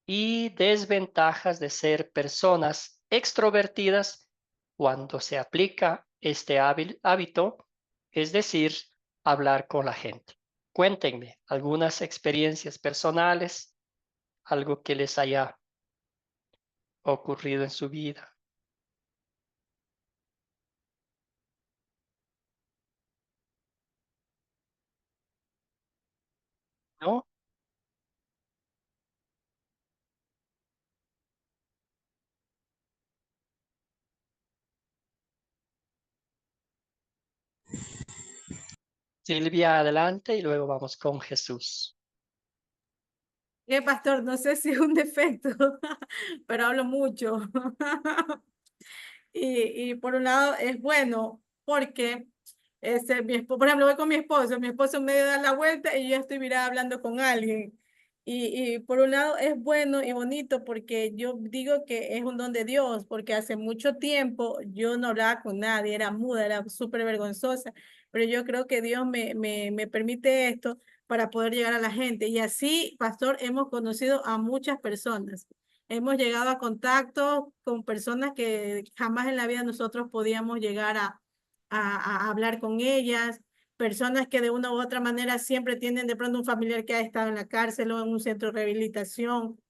y desventajas de ser personas extrovertidas cuando se aplica este hábito, es decir, hablar con la gente? Cuéntenme algunas experiencias personales, algo que les haya ocurrido en su vida, ¿no? Silvia, adelante y luego vamos con Jesús. Pastor, no sé si es un defecto, pero hablo mucho. Y por un lado es bueno porque por ejemplo, voy con mi esposo en medio da la vuelta y yo estoy mirada hablando con alguien. Y por un lado es bueno y bonito porque yo digo que es un don de Dios, porque hace mucho tiempo yo no hablaba con nadie, era muda, era súper vergonzosa, pero yo creo que Dios me permite esto para poder llegar a la gente. Y así, pastor, hemos conocido a muchas personas. Hemos llegado a contacto con personas que jamás en la vida nosotros podíamos llegar a hablar con ellas, personas que de una u otra manera siempre tienen de pronto un familiar que ha estado en la cárcel o en un centro de rehabilitación,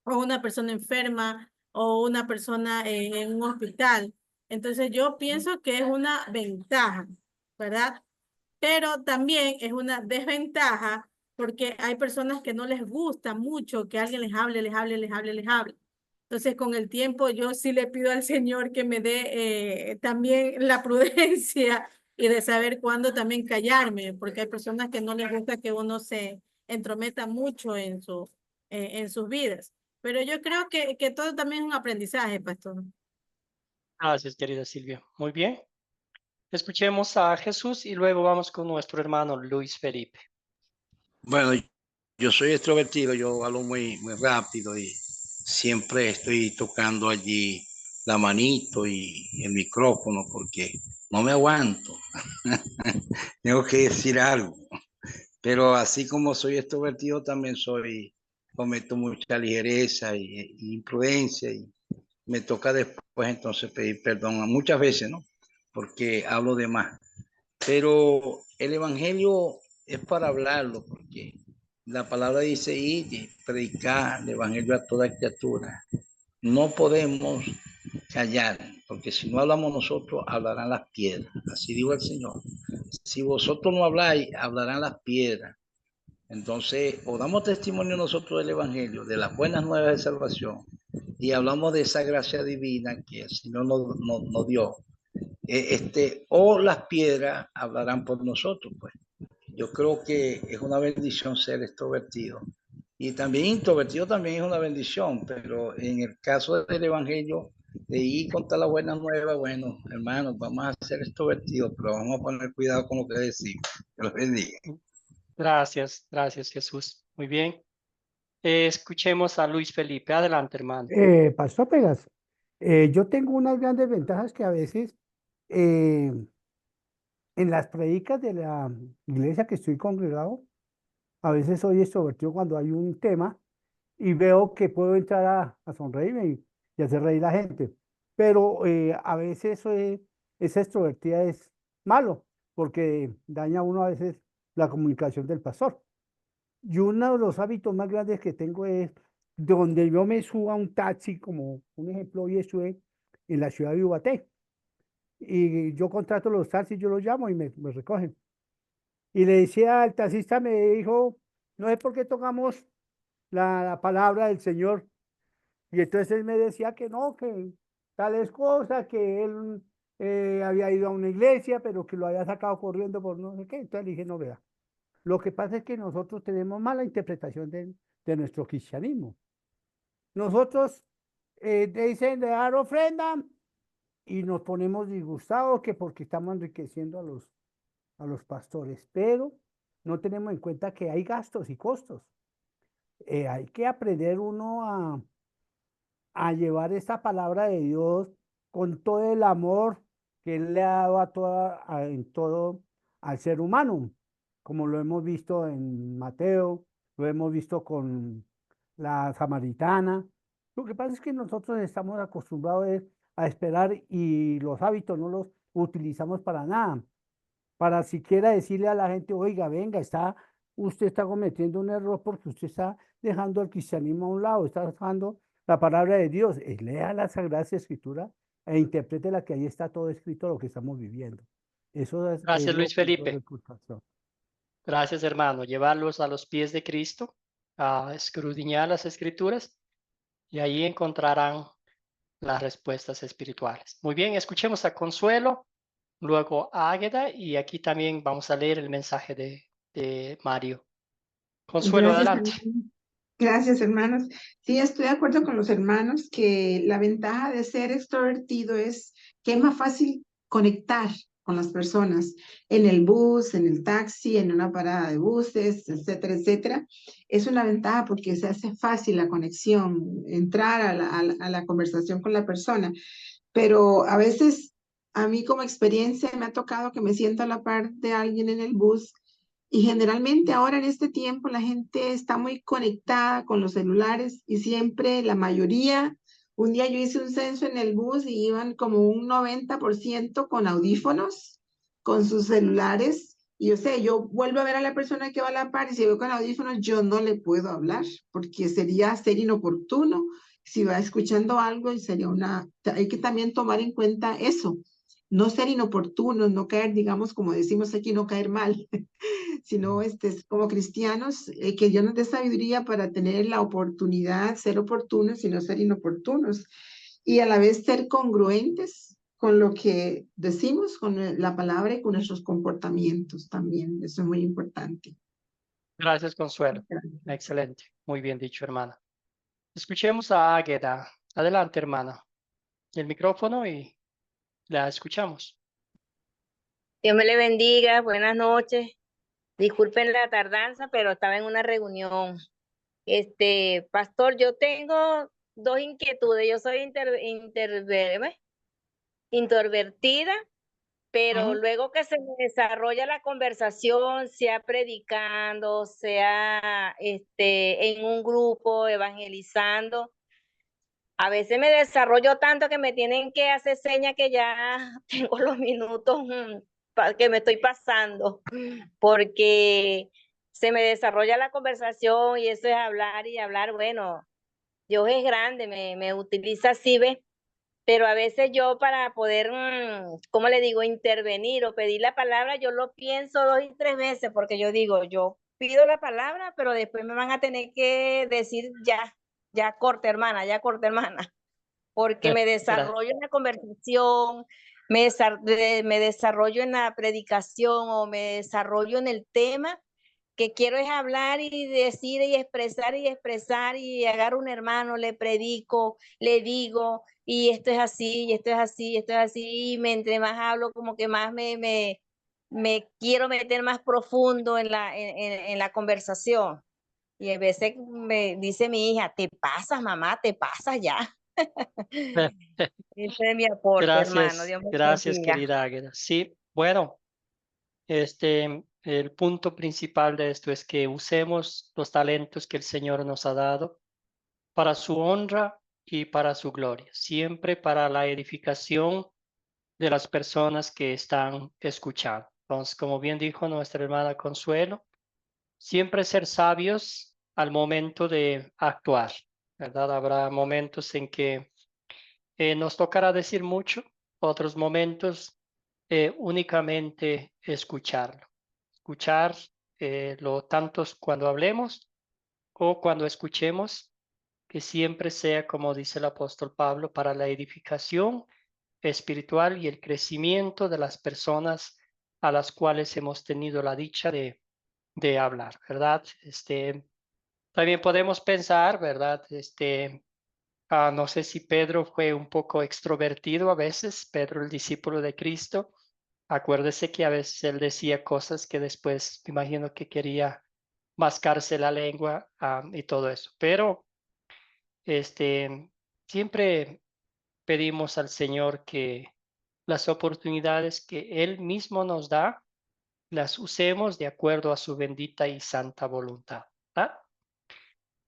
o una persona enferma, o una persona en un hospital. Entonces yo pienso que es una ventaja, ¿verdad? Pero también es una desventaja porque hay personas que no les gusta mucho que alguien les hable, les hable, les hable, les hable. Entonces, con el tiempo, yo sí le pido al Señor que me dé también la prudencia y de saber cuándo también callarme, porque hay personas que no les gusta que uno se entrometa mucho en sus vidas. Pero yo creo que todo también es un aprendizaje, pastor. Gracias, querida Silvia. Muy bien. Escuchemos a Jesús y luego vamos con nuestro hermano Luis Felipe. Bueno, yo soy extrovertido, yo hablo muy rápido y siempre estoy tocando allí la manito y el micrófono porque no me aguanto. Tengo que decir algo. Pero así como soy extrovertido, también cometo mucha ligereza y imprudencia y me toca después entonces pedir perdón muchas veces, ¿no? Porque hablo de más. Pero el evangelio es para hablarlo, porque la palabra dice ir y predicar el evangelio a toda criatura. No podemos callar, porque si no hablamos nosotros, hablarán las piedras. Así dijo el Señor. Si vosotros no habláis, hablarán las piedras. Entonces, o damos testimonio nosotros del evangelio, de las buenas nuevas de salvación, y hablamos de esa gracia divina que el Señor nos dio. O las piedras hablarán por nosotros, pues. Yo creo que es una bendición ser extrovertido. Y también introvertido también es una bendición, pero en el caso del evangelio, de ir contra la buena nueva, bueno, hermanos, vamos a ser extrovertidos, pero vamos a poner cuidado con lo que decimos. Que los bendiga. Gracias, gracias Jesús. Muy bien. Escuchemos a Luis Felipe. Adelante, hermano. Pastor Pegas, yo tengo unas grandes ventajas que a veces eh, en las predicas de la iglesia que estoy congregado, a veces soy extrovertido cuando hay un tema y veo que puedo entrar a sonreírme y hacer reír a la gente. Pero a veces esa extrovertida es malo porque daña a uno a veces la comunicación del pastor. Y uno de los hábitos más grandes que tengo es donde yo me subo a un taxi, como un ejemplo, hoy estuve en la ciudad de Ubaté. Y yo contrato los taxis, yo los llamo y me recogen. Y le decía al taxista, me dijo, no sé por qué tocamos la palabra del Señor. Y entonces él me decía que no, que tales cosas, que él había ido a una iglesia, pero que lo había sacado corriendo por no sé qué. Entonces le dije, no, vea, lo que pasa es que nosotros tenemos mala interpretación de nuestro cristianismo. Nosotros dicen de dar ofrenda y nos ponemos disgustados que porque estamos enriqueciendo a los pastores, pero no tenemos en cuenta que hay gastos y costos. Hay que aprender uno a llevar esta palabra de Dios con todo el amor que Él le ha dado en todo al ser humano, como lo hemos visto en Mateo, lo hemos visto con la samaritana. Lo que pasa es que nosotros estamos acostumbrados a esperar y los hábitos no los utilizamos para nada. Para siquiera decirle a la gente, oiga, venga, usted está cometiendo un error porque usted está dejando el cristianismo a un lado, está dejando la palabra de Dios. Lea la Sagrada Escritura e interprete la que ahí está todo escrito lo que estamos viviendo. Eso es Gracias, lo Luis que yo Felipe. recuerdo. Gracias, hermano. Llevarlos a los pies de Cristo, a escudriñar las escrituras y ahí encontrarán las respuestas espirituales. Muy bien, escuchemos a Consuelo, luego a Águeda y aquí también vamos a leer el mensaje de Mario. Consuelo, Gracias, adelante. gracias, hermanos. Sí, estoy de acuerdo con los hermanos que la ventaja de ser extrovertido es que es más fácil conectar con las personas, en el bus, en el taxi, en una parada de buses, etcétera, etcétera. Es una ventaja porque se hace fácil la conexión, entrar a la conversación con la persona. Pero a veces a mí como experiencia me ha tocado que me siento a la par de alguien en el bus y generalmente ahora en este tiempo la gente está muy conectada con los celulares y siempre la mayoría, un día yo hice un censo en el bus y iban como un 90% con audífonos, con sus celulares. Y yo sé, yo vuelvo a ver a la persona que va a la par y si veo con audífonos, yo no le puedo hablar porque sería ser inoportuno si va escuchando algo y sería hay que también tomar en cuenta eso, no ser inoportunos, no caer, digamos, como decimos aquí, no caer mal, sino como cristianos, que Dios nos dé sabiduría para tener la oportunidad, ser oportunos y no ser inoportunos, y a la vez ser congruentes con lo que decimos, con la palabra y con nuestros comportamientos también, eso es muy importante. Gracias, Consuelo. Excelente. Muy bien dicho, hermana. Escuchemos a Águeda. Adelante, hermana. El micrófono y la escuchamos. Dios me le bendiga, buenas noches. Disculpen la tardanza, pero estaba en una reunión. Pastor, yo tengo dos inquietudes. Yo soy introvertida, pero luego que se me desarrolla la conversación, sea predicando, sea en un grupo evangelizando, a veces me desarrollo tanto que me tienen que hacer señas que ya tengo los minutos que me estoy pasando, porque se me desarrolla la conversación y eso es hablar y hablar. Bueno, Dios es grande, me utiliza así, ¿ves? Pero a veces yo para poder, ¿cómo le digo?, intervenir o pedir la palabra, yo lo pienso 2 y 3 veces, porque yo digo, yo pido la palabra, pero después me van a tener que decir ya corta hermana, porque me desarrollo en la conversación, me desarrollo en la predicación o me desarrollo en el tema que quiero es hablar y decir y expresar y agarro un hermano, le predico, le digo, y esto es así, y esto es así, y esto es así, y entre más hablo, como que más me quiero meter más profundo en la conversación. Y a veces me dice mi hija, te pasas, mamá, te pasas ya. Ese es mi aporte, hermano. Dios me Gracias, bendiga. querida Águeda. Sí, bueno, el punto principal de esto es que usemos los talentos que el Señor nos ha dado para su honra y para su gloria, siempre para la edificación de las personas que están escuchando. Entonces, como bien dijo nuestra hermana Consuelo, siempre ser sabios al momento de actuar, ¿verdad? Habrá momentos en que nos tocará decir mucho, otros momentos únicamente escucharlo. Escuchar lo tantos cuando hablemos o cuando escuchemos, que siempre sea, como dice el apóstol Pablo, para la edificación espiritual y el crecimiento de las personas a las cuales hemos tenido la dicha de hablar, ¿verdad? También podemos pensar, ¿verdad? No sé si Pedro fue un poco extrovertido a veces, Pedro el discípulo de Cristo. Acuérdese que a veces él decía cosas que después me imagino que quería mascarse la lengua y todo eso. Pero siempre pedimos al Señor que las oportunidades que Él mismo nos da, las usemos de acuerdo a su bendita y santa voluntad. ¿Ah?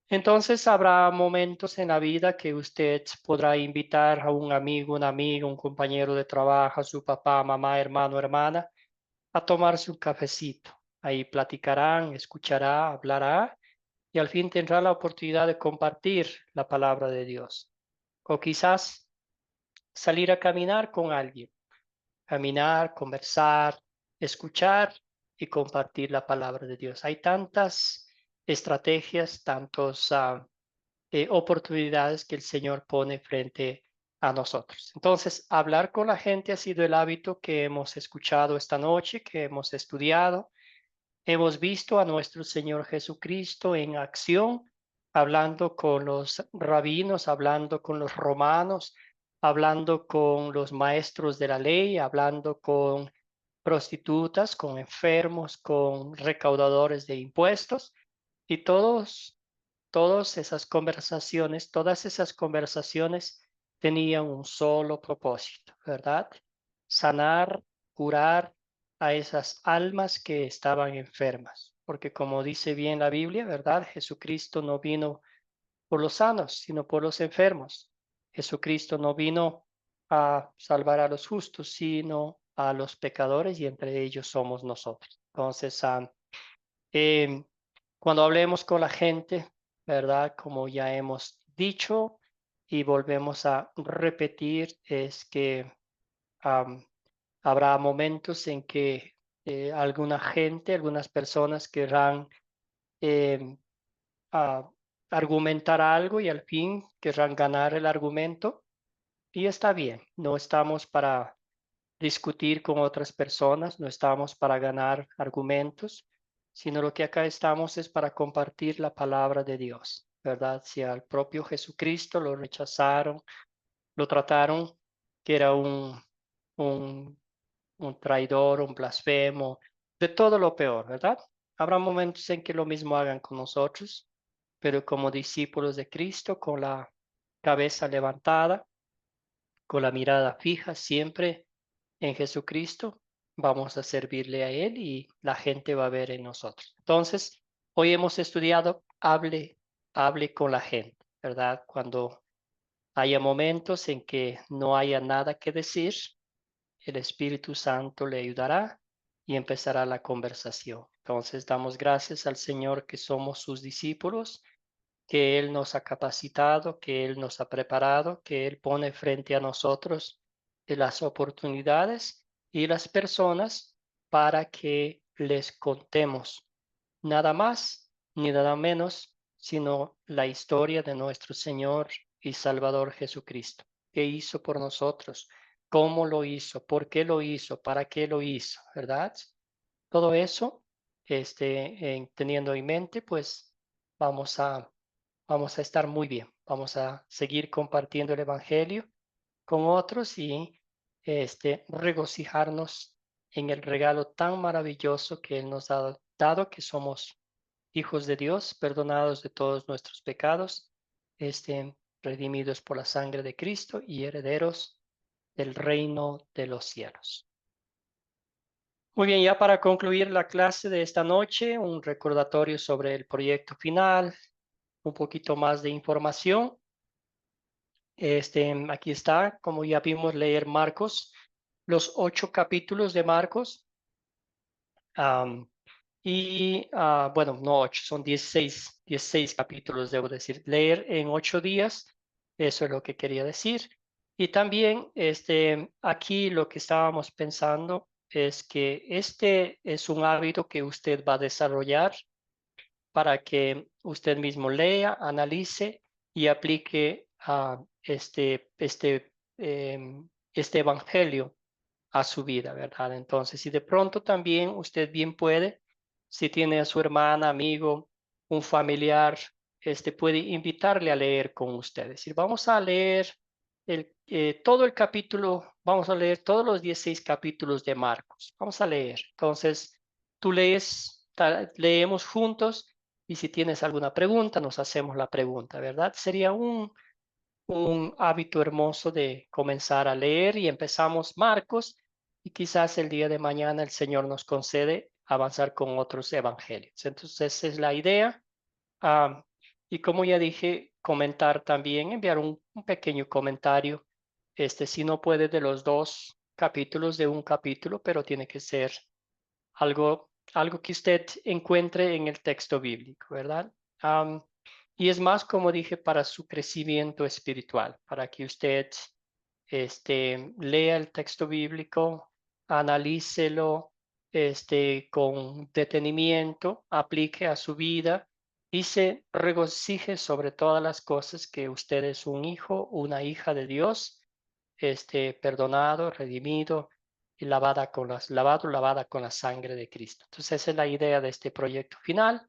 Entonces habrá momentos en la vida que usted podrá invitar a un amigo, un compañero de trabajo, a su papá, mamá, hermano, hermana, a tomarse un cafecito. Ahí platicarán, escuchará, hablará y al fin tendrá la oportunidad de compartir la palabra de Dios. O quizás salir a caminar con alguien, caminar, conversar, escuchar y compartir la palabra de Dios. Hay tantas estrategias, tantos oportunidades que el Señor pone frente a nosotros. Entonces, hablar con la gente ha sido el hábito que hemos escuchado esta noche, que hemos estudiado. Hemos visto a nuestro Señor Jesucristo en acción, hablando con los rabinos, hablando con los romanos, hablando con los maestros de la ley, hablando con prostitutas, con enfermos, con recaudadores de impuestos y todas esas conversaciones tenían un solo propósito, ¿verdad? Sanar, curar a esas almas que estaban enfermas, porque como dice bien la Biblia, ¿verdad? Jesucristo no vino por los sanos, sino por los enfermos. Jesucristo no vino a salvar a los justos, sino a los pecadores, y entre ellos somos nosotros. Entonces, cuando hablemos con la gente, ¿verdad? Como ya hemos dicho y volvemos a repetir, es que habrá momentos en que algunas personas querrán a argumentar algo y al fin querrán ganar el argumento, y está bien, no estamos para discutir con otras personas, no estamos para ganar argumentos, sino lo que acá estamos es para compartir la palabra de Dios, ¿verdad? Si al propio Jesucristo lo rechazaron, lo trataron que era un, un traidor, un blasfemo, de todo lo peor, ¿verdad? Habrá momentos en que lo mismo hagan con nosotros, pero como discípulos de Cristo, con la cabeza levantada, con la mirada fija siempre en Jesucristo, vamos a servirle a Él y la gente va a ver en nosotros. Entonces, hoy hemos estudiado, hable con la gente, ¿verdad? Cuando haya momentos en que no haya nada que decir, el Espíritu Santo le ayudará y empezará la conversación. Entonces, damos gracias al Señor que somos sus discípulos, que Él nos ha capacitado, que Él nos ha preparado, que Él pone frente a nosotros las oportunidades y las personas para que les contemos nada más ni nada menos, sino la historia de nuestro Señor y Salvador Jesucristo. ¿Qué hizo por nosotros? ¿Cómo lo hizo? ¿Por qué lo hizo? ¿Para qué lo hizo? ¿Verdad? Todo eso, teniendo en mente, pues vamos a estar muy bien. Vamos a seguir compartiendo el Evangelio con otros y regocijarnos en el regalo tan maravilloso que Él nos ha dado, que somos hijos de Dios, perdonados de todos nuestros pecados, redimidos por la sangre de Cristo y herederos del reino de los cielos. Muy bien, ya para concluir la clase de esta noche, un recordatorio sobre el proyecto final, un poquito más de información. Aquí está, como ya vimos, leer Marcos, los 8 capítulos de Marcos. Bueno, no 8, son 16 capítulos, debo decir. Leer en 8 días, eso es lo que quería decir. Y también aquí lo que estábamos pensando es que este es un hábito que usted va a desarrollar para que usted mismo lea, analice y aplique este evangelio a su vida, ¿verdad? Entonces, si de pronto también usted bien puede, si tiene a su hermana, amigo, un familiar, puede invitarle a leer con ustedes. Y vamos a leer todo el capítulo, vamos a leer todos los 16 capítulos de Marcos. Vamos a leer. Entonces, tú leemos juntos y si tienes alguna pregunta, nos hacemos la pregunta, ¿verdad? Sería un hábito hermoso de comenzar a leer y empezamos Marcos y quizás el día de mañana el Señor nos concede avanzar con otros evangelios. Entonces, esa es la idea. Y como ya dije, comentar también, enviar un pequeño comentario, si no puede de los 2 capítulos, de un capítulo, pero tiene que ser algo que usted encuentre en el texto bíblico, ¿verdad? Y es más, como dije, para su crecimiento espiritual, para que usted lea el texto bíblico, analícelo con detenimiento, aplique a su vida y se regocije sobre todas las cosas que usted es un hijo, una hija de Dios, perdonado, redimido y lavada con la sangre de Cristo. Entonces esa es la idea de este proyecto final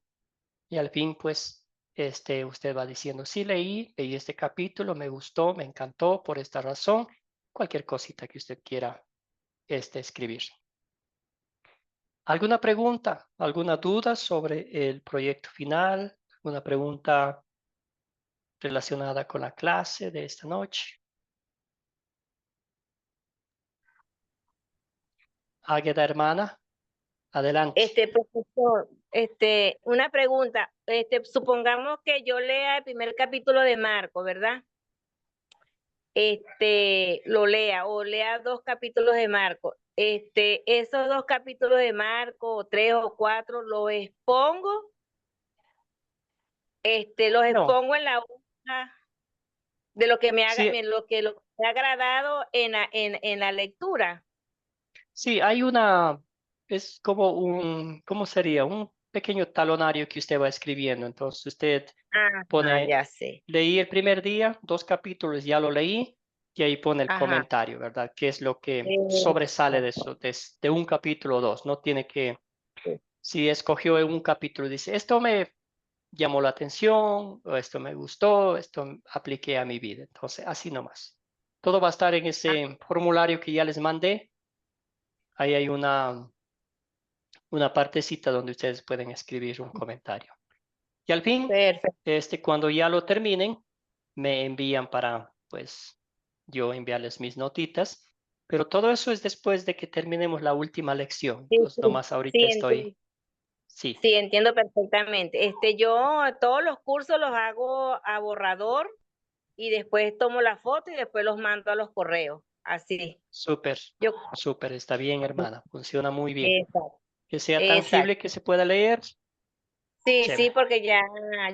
y al fin pues usted va diciendo, sí, leí este capítulo, me gustó, me encantó por esta razón, cualquier cosita que usted quiera escribir. ¿Alguna pregunta? ¿Alguna duda sobre el proyecto final? ¿Alguna pregunta relacionada con la clase de esta noche? Águeda, hermana, adelante. Profesor, una pregunta. Supongamos que yo lea el primer capítulo de Marco, ¿verdad? Lo lea o lea 2 capítulos de Marco. Esos 2 capítulos de Marco, o 3 o 4, los expongo. Los No. expongo en la hoja de lo que me haga, Sí, lo que me ha agradado en la lectura. sí, es como ¿cómo sería? Un pequeño talonario que usted va escribiendo. Entonces usted pone, Ya sé. leí el primer día, 2 capítulos, ya lo leí, y ahí pone el Ajá. comentario, ¿verdad? ¿Qué es lo que sobresale de eso, de un capítulo o 2? No tiene que, si escogió un capítulo, dice, esto me llamó la atención, o esto me gustó, esto apliqué a mi vida. Entonces, así nomás. Todo va a estar en ese formulario que ya les mandé. Ahí hay una partecita donde ustedes pueden escribir un comentario. Y al fin, Perfecto. cuando ya lo terminen, me envían para, pues, yo enviarles mis notitas. Pero todo eso es después de que terminemos la última lección. Sí, Entonces, sí, nomás ahorita sí, estoy, sí, sí, entiendo perfectamente. Yo todos los cursos los hago a borrador y después tomo la foto y después los mando a los correos. Así. súper, Yo, súper, está bien, hermana. Funciona muy bien. exacto, Que sea exacto. tangible, que se pueda leer. Sí, sí, Chévere. porque ya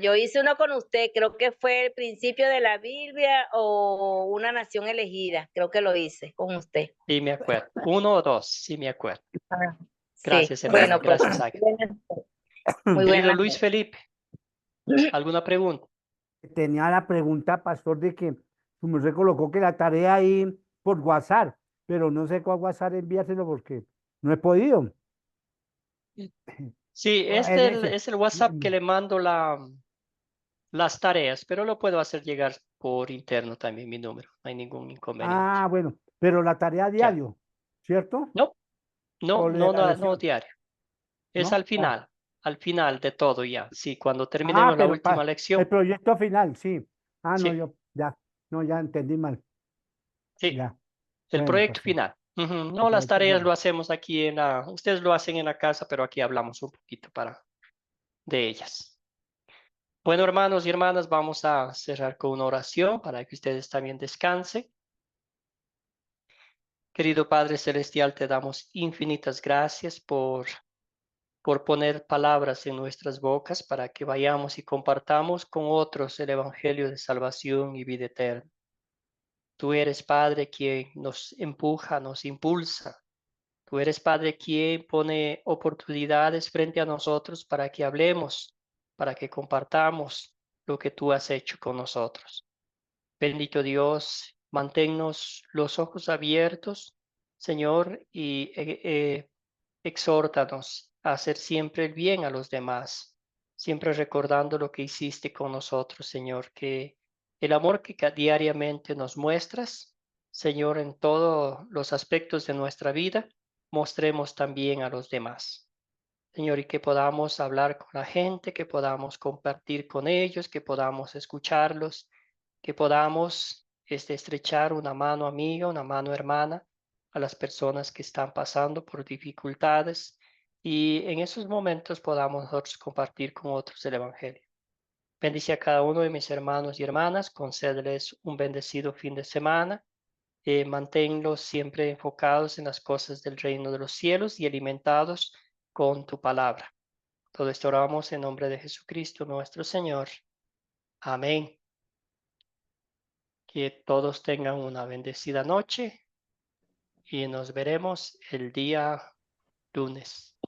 yo hice uno con usted, creo que fue el principio de la Biblia o una nación elegida, creo que lo hice con usted. Sí, me acuerdo. 1 o 2, sí me acuerdo. Ah, sí, Gracias, hermana. bueno, pues Gracias, Águeda. muy Querido buenas Luis noches. Felipe, ¿alguna pregunta? Tenía la pregunta, pastor, de que su merced colocó que la tarea ahí por WhatsApp, pero no sé cuál WhatsApp enviárselo porque no he podido. Sí, En ese. es el WhatsApp que le mando las tareas, pero lo puedo hacer llegar por interno también mi número. No hay ningún inconveniente. Ah, bueno, pero la tarea Ya. diario, ¿cierto? No, O no, de no, la no, no lección, diario. Es ¿no? al final de todo ya. Sí, cuando Ah, terminemos la pero última el lección. proyecto final, sí. Ah, no, Sí, ya entendí mal. sí, Ya, el bueno, proyecto pastor, final. Ujú. el No, las proyecto tareas final. lo hacemos aquí ustedes lo hacen en la casa, pero aquí hablamos un poquito de ellas. Bueno, hermanos y hermanas, vamos a cerrar con una oración para que ustedes también descansen. Querido Padre Celestial, te damos infinitas gracias por poner palabras en nuestras bocas para que vayamos y compartamos con otros el Evangelio de salvación y vida eterna. Tú eres Padre quien nos empuja, nos impulsa. Tú eres Padre quien pone oportunidades frente a nosotros para que hablemos, para que compartamos lo que tú has hecho con nosotros. Bendito Dios, manténnos los ojos abiertos, Señor, y exhórtanos a hacer siempre el bien a los demás, siempre recordando lo que hiciste con nosotros, Señor, que el amor que diariamente nos muestras, Señor, en todos los aspectos de nuestra vida, mostremos también a los demás. Señor, y que podamos hablar con la gente, que podamos compartir con ellos, que podamos escucharlos, que podamos estrechar una mano amiga, una mano hermana a las personas que están pasando por dificultades y en esos momentos podamos nosotros compartir con otros el Evangelio. Bendice a cada uno de mis hermanos y hermanas, concédeles un bendecido fin de semana, manténlos siempre enfocados en las cosas del reino de los cielos y alimentados con tu palabra. Todo esto oramos en nombre de Jesucristo nuestro Señor. Amén. Que todos tengan una bendecida noche y nos veremos el día lunes.